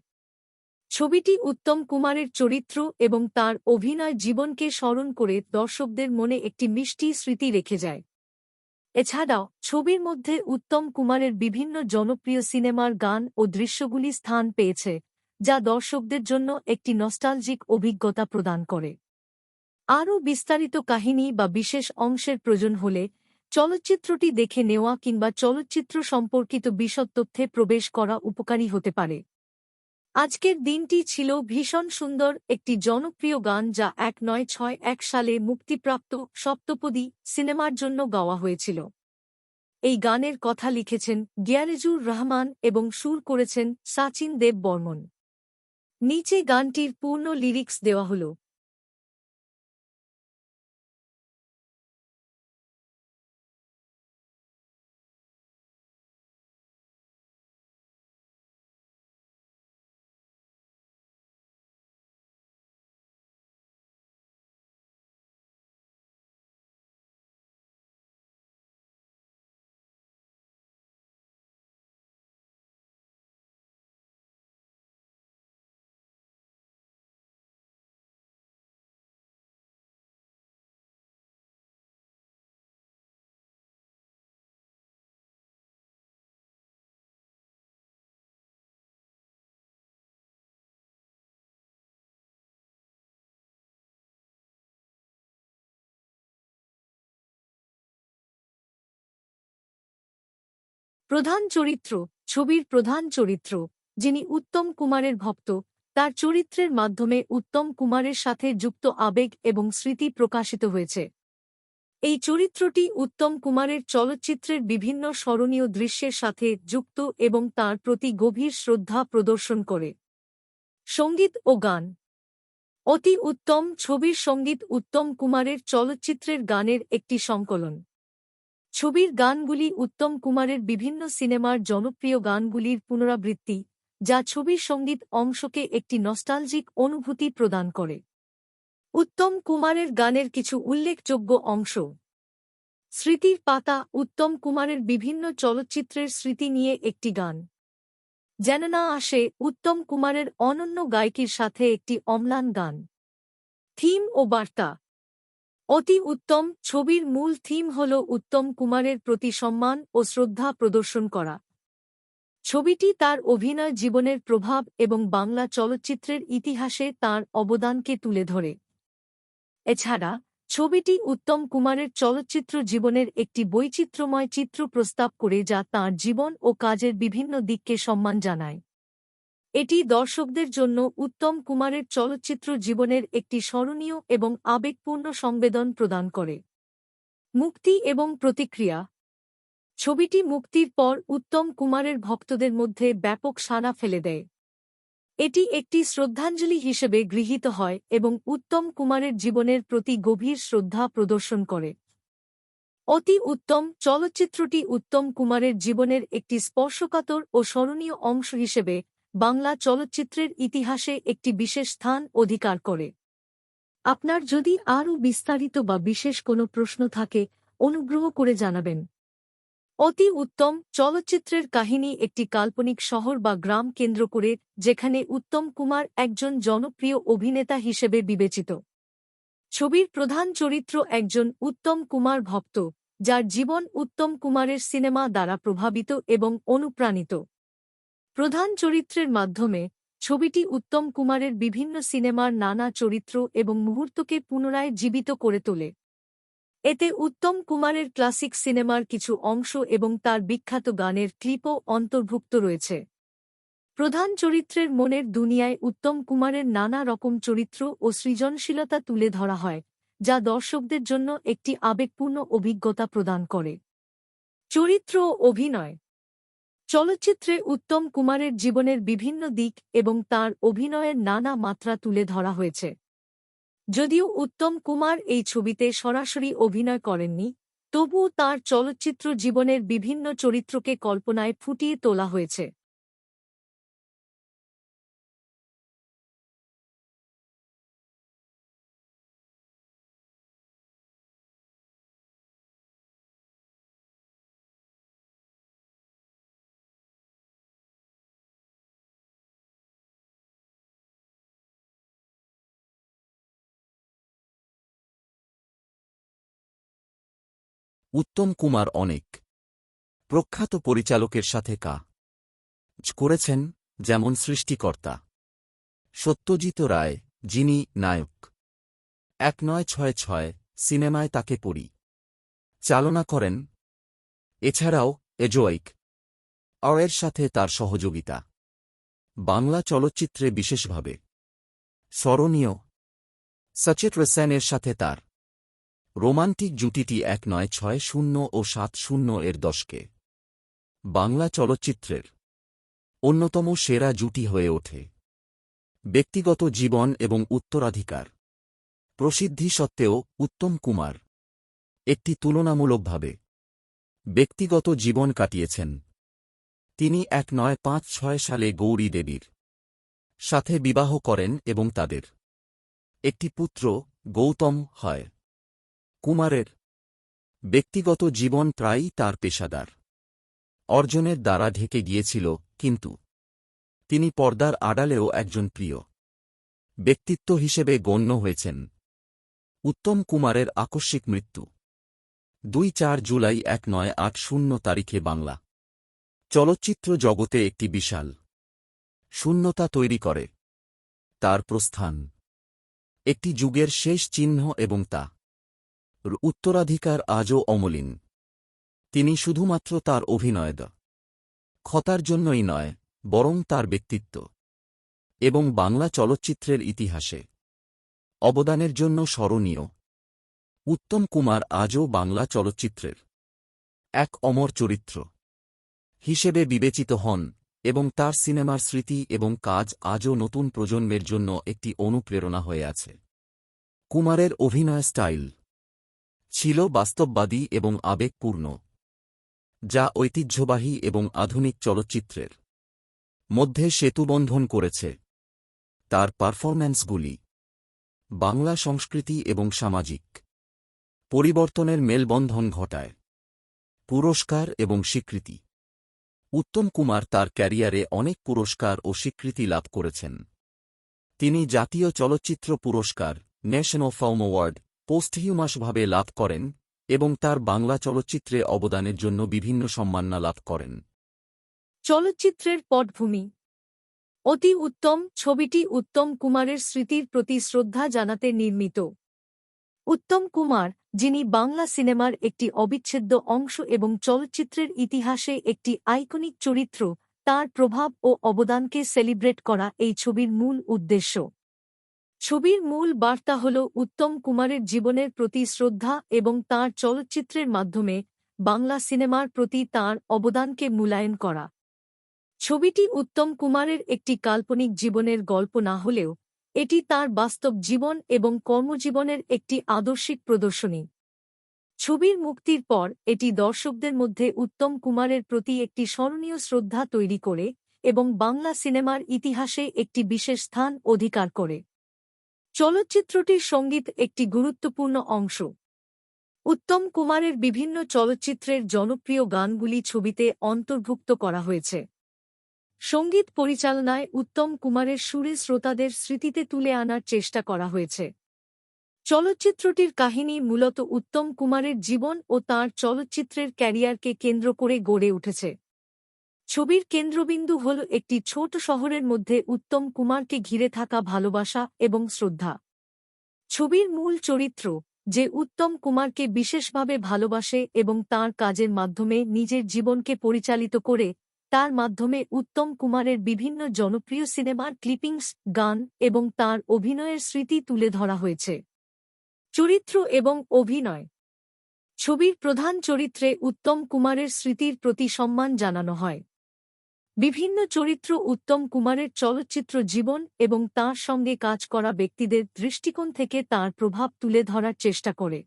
Speaker 1: ছবিটি উত্তম কুমারের চরিত্র এবং তাঁর অভিনয় জীবনকে স্মরণ করে দর্শকদের মনে একটি মিষ্টি স্মৃতি রেখে যায়। এছাড়াও ছবির মধ্যে উত্তম কুমারের বিভিন্ন জনপ্রিয় সিনেমার গান ও দৃশ্যগুলি স্থান পেয়েছে, যা দর্শকদের জন্য একটি নস্টালজিক অভিজ্ঞতা প্রদান করে। আরও বিস্তারিত কাহিনী বা বিশেষ অংশের প্রয়োজন হলে চলচ্চিত্রটি দেখে নেওয়া কিংবা চলচ্চিত্র সম্পর্কিত বিশদ তথ্যে প্রবেশ করা উপকারী হতে পারে। আজকের দিনটি ছিল ভীষণ সুন্দর একটি জনপ্রিয় গান যা 1961 সালে মুক্তিপ্রাপ্ত সপ্তপদী সিনেমার জন্য গাওয়া হয়েছিল। এই গানের কথা লিখেছেন গিয়ারেজুর রহমান এবং সুর করেছেন সাচিন দেব বর্মন। নিচে গানটির পূর্ণ লিরিক্স দেওয়া হল। প্রধান চরিত্র। ছবির প্রধান চরিত্র, যিনি উত্তম কুমারের ভক্ত, তার চরিত্রের মাধ্যমে উত্তম কুমারের সাথে যুক্ত আবেগ এবং স্মৃতি প্রকাশিত হয়েছে। এই চরিত্রটি উত্তম কুমারের চলচ্চিত্রের বিভিন্ন স্মরণীয় দৃশ্যের সাথে যুক্ত এবং তাঁর প্রতি গভীর শ্রদ্ধা প্রদর্শন করে। সঙ্গীত ও গান। অতি উত্তম ছবির সঙ্গীত উত্তম কুমারের চলচ্চিত্রের গানের একটি সংকলন। ছবির গানগুলি উত্তম কুমারের বিভিন্ন সিনেমার জনপ্রিয় গানগুলির পুনরাবৃত্তি, যা ছবির সঙ্গীত অংশকে একটি নস্টালজিক অনুভূতি প্রদান করে। উত্তম কুমারের গানের কিছু উল্লেখযোগ্য অংশ। স্মৃতির পাতা উত্তম কুমারের বিভিন্ন চলচ্চিত্রের স্মৃতি নিয়ে একটি গান। যেন না আসে উত্তম কুমারের অনন্য গায়কির সাথে একটি অম্লান গান। থিম ও বার্তা। অতি উত্তম ছবির মূল থিম হল উত্তম কুমারের প্রতি সম্মান ও শ্রদ্ধা প্রদর্শন করা। ছবিটি তার অভিনয় জীবনের প্রভাব এবং বাংলা চলচ্চিত্রের ইতিহাসে তাঁর অবদানকে তুলে ধরে। এছাড়া ছবিটি উত্তম কুমারের চলচ্চিত্র জীবনের একটি বৈচিত্র্যময় চিত্র প্রস্তাব করে, যা তাঁর জীবন ও কাজের বিভিন্ন দিককে সম্মান জানায়। এটি দর্শকদের জন্য উত্তম কুমারের চলচ্চিত্র জীবনের একটি স্মরণীয় এবং আবেগপূর্ণ সংবেদন প্রদান করে। মুক্তি এবং প্রতিক্রিয়া। ছবিটি মুক্তির পর উত্তম কুমারের ভক্তদের মধ্যে ব্যাপক সাড়া ফেলে দেয়। এটি একটি শ্রদ্ধাঞ্জলি হিসেবে গৃহীত হয় এবং উত্তম কুমারের জীবনের প্রতি গভীর শ্রদ্ধা প্রদর্শন করে। অতি উত্তম চলচ্চিত্রটি উত্তম কুমারের জীবনের একটি স্পর্শকাতর ও স্মরণীয় অংশ হিসেবে বাংলা চলচ্চিত্রের ইতিহাসে একটি বিশেষ স্থান অধিকার করে। আপনার যদি আরও বিস্তারিত বা বিশেষ কোনো প্রশ্ন থাকে, অনুগ্রহ করে জানাবেন। অতি উত্তম চলচ্চিত্রের কাহিনী একটি কাল্পনিক শহর বা গ্রাম কেন্দ্র করে, যেখানে উত্তম কুমার একজন জনপ্রিয় অভিনেতা হিসেবে বিবেচিত। ছবির প্রধান চরিত্র একজন উত্তম কুমার ভক্ত, যার জীবন উত্তম কুমারের সিনেমা দ্বারা প্রভাবিত এবং অনুপ্রাণিত। প্রধান চরিত্রের মাধ্যমে ছবিটি উত্তম কুমারের বিভিন্ন সিনেমার নানা চরিত্র এবং মুহূর্তকে পুনরায় জীবিত করে তোলে। এতে উত্তম কুমারের ক্লাসিক সিনেমার কিছু অংশ এবং তার বিখ্যাত গানের ক্লিপও অন্তর্ভুক্ত রয়েছে। প্রধান চরিত্রের মনের দুনিয়ায় উত্তম কুমারের নানা রকম চরিত্র ও সৃজনশীলতা তুলে ধরা হয়, যা দর্শকদের জন্য একটি আবেগপূর্ণ অভিজ্ঞতা প্রদান করে। চরিত্র ও অভিনয়। চলচ্চিত্রে উত্তম কুমারের জীবনের বিভিন্ন দিক এবং তাঁর অভিনয়ের নানা মাত্রা তুলে ধরা হয়েছে। যদিও উত্তম কুমার এই ছবিতে সরাসরি অভিনয় করেননি, তবুও তাঁর চলচ্চিত্র জীবনের বিভিন্ন চরিত্রকে কল্পনায় ফুটিয়ে তোলা হয়েছে।
Speaker 2: উত্তম কুমার অনেক প্রখ্যাত পরিচালকের সাথে কাজ করেছেন, যেমন সৃষ্টিকর্তা সত্যজিৎ রায়, যিনি নায়ক 1966 সিনেমায় তাকে চালনা করেন। এছাড়াও এজোয়িক এর সাথে তার সহযোগিতা বাংলা চলচ্চিত্রে বিশেষভাবে স্মরণীয়। সচিত্র সেনের সাথে তার রোমান্টিক জুটিটি 1960 ও 70 এর দশকে বাংলা চলচ্চিত্রের অন্যতম সেরা জুটি হয়ে ওঠে। ব্যক্তিগত জীবন এবং উত্তরাধিকার প্রসিদ্ধি সত্ত্বেও উত্তম কুমার একটি তুলনামূলকভাবে ব্যক্তিগত জীবন কাটিয়েছেন। তিনি 1956 সালে গৌরী দেবীর সাথে বিবাহ করেন এবং তাদের একটি পুত্র গৌতম হয়। কুমারের ব্যক্তিগত জীবন প্রায়ই তার পেশাদার অর্জনের দ্বারা ঢেকে গিয়েছিল, কিন্তু তিনি পর্দার আড়ালেও একজন প্রিয় ব্যক্তিত্ব হিসেবে গণ্য হয়েছেন। উত্তম কুমারের আকস্মিক মৃত্যু 2-4 জুলাই 1980 তারিখে বাংলা চলচ্চিত্র জগতে একটি বিশাল শূন্যতা তৈরি করে। তার প্রস্থান একটি যুগের শেষ চিহ্ন এবং তার উত্তরাধিকার আজও অমলিন। তিনি শুধুমাত্র তার অভিনয় ক্ষতার জন্যই নয়, বরং তার ব্যক্তিত্ব এবং বাংলা চলচ্চিত্রের ইতিহাসে অবদানের জন্য স্মরণীয়। উত্তম কুমার আজও বাংলা চলচ্চিত্রের এক অমর চরিত্র হিসেবে বিবেচিত হন এবং তার সিনেমার স্মৃতি এবং কাজ আজও নতুন প্রজন্মের জন্য একটি অনুপ্রেরণা হয়ে আছে। কুমারের অভিনয় স্টাইল ছিল বাস্তববাদী এবং আবেগপূর্ণ, যা ঐতিহ্যবাহী এবং আধুনিক চলচ্চিত্রের মধ্যে সেতুবন্ধন করেছে। তার পারফরম্যান্সগুলি বাংলা সংস্কৃতি এবং সামাজিক পরিবর্তনের মেলবন্ধন ঘটায়। পুরস্কার এবং স্বীকৃতি উত্তম কুমার তার ক্যারিয়ারে অনেক পুরস্কার ও স্বীকৃতি লাভ করেছেন। তিনি জাতীয় চলচ্চিত্র পুরস্কার, ন্যাশনাল ফিল্ম অ্যাওয়ার্ড পোস্টহিউমাসভাবে লাভ করেন এবং তার বাংলা চলচ্চিত্রে অবদানের জন্য বিভিন্ন সম্মাননা লাভ করেন।
Speaker 1: চলচ্চিত্রের পটভূমি অতি উত্তম ছবিটি উত্তম কুমারের স্মৃতির প্রতি শ্রদ্ধা জানাতে নির্মিত। উত্তম কুমার, যিনি বাংলা সিনেমার একটি অবিচ্ছেদ্য অংশ এবং চলচ্চিত্রের ইতিহাসে একটি আইকনিক চরিত্র, তার প্রভাব ও অবদানকে সেলিব্রেট করা এই ছবির মূল উদ্দেশ্য। ছবির মূল বার্তা হল উত্তম কুমারের জীবনের প্রতি শ্রদ্ধা এবং তাঁর চলচ্চিত্রের মাধ্যমে বাংলা সিনেমার প্রতি তাঁর অবদানকে মূল্যায়ন করা। ছবিটি উত্তম কুমারের একটি কাল্পনিক জীবনের গল্প না হলেও এটি তাঁর বাস্তব জীবন এবং কর্মজীবনের একটি আদর্শিক প্রদর্শনী। ছবির মুক্তির পর এটি দর্শকদের মধ্যে উত্তম কুমারের প্রতি একটি স্মরণীয় শ্রদ্ধা তৈরি করে এবং বাংলা সিনেমার ইতিহাসে একটি বিশেষ স্থান অধিকার করে। চলচ্চিত্রটির সঙ্গীত একটি গুরুত্বপূর্ণ অংশ। উত্তম কুমারের বিভিন্ন চলচ্চিত্রের জনপ্রিয় গানগুলি ছবিতে অন্তর্ভুক্ত করা হয়েছে। সঙ্গীত পরিচালনায় উত্তম কুমারের সুরে শ্রোতাদের স্মৃতিতে তুলে আনার চেষ্টা করা হয়েছে। চলচ্চিত্রটির কাহিনী মূলত উত্তম কুমারের জীবন ও তাঁর চলচ্চিত্রের ক্যারিয়ারকে কেন্দ্র করে গড়ে উঠেছে। ছবির কেন্দ্রবিন্দু হল একটি ছোট শহরের মধ্যে উত্তম কুমারকে ঘিরে থাকা ভালোবাসা এবং শ্রদ্ধা। ছবির মূল চরিত্র, যে উত্তম কুমারকে বিশেষভাবে ভালোবাসে এবং তাঁর কাজের মাধ্যমে নিজের জীবনকে পরিচালিত করে, তার মাধ্যমে উত্তম কুমারের বিভিন্ন জনপ্রিয় সিনেমার ক্লিপিংস, গান এবং তাঁর অভিনয়ের স্মৃতি তুলে ধরা হয়েছে। চরিত্র এবং অভিনয় ছবির প্রধান চরিত্রে উত্তম কুমারের স্মৃতির প্রতি সম্মান জানানো হয়। বিভিন্ন চরিত্র উত্তম কুমারের চলচ্চিত্র জীবন এবং তাঁর সঙ্গে কাজ করা ব্যক্তিদের দৃষ্টিকোণ থেকে তাঁর প্রভাব তুলে ধরার চেষ্টা করে।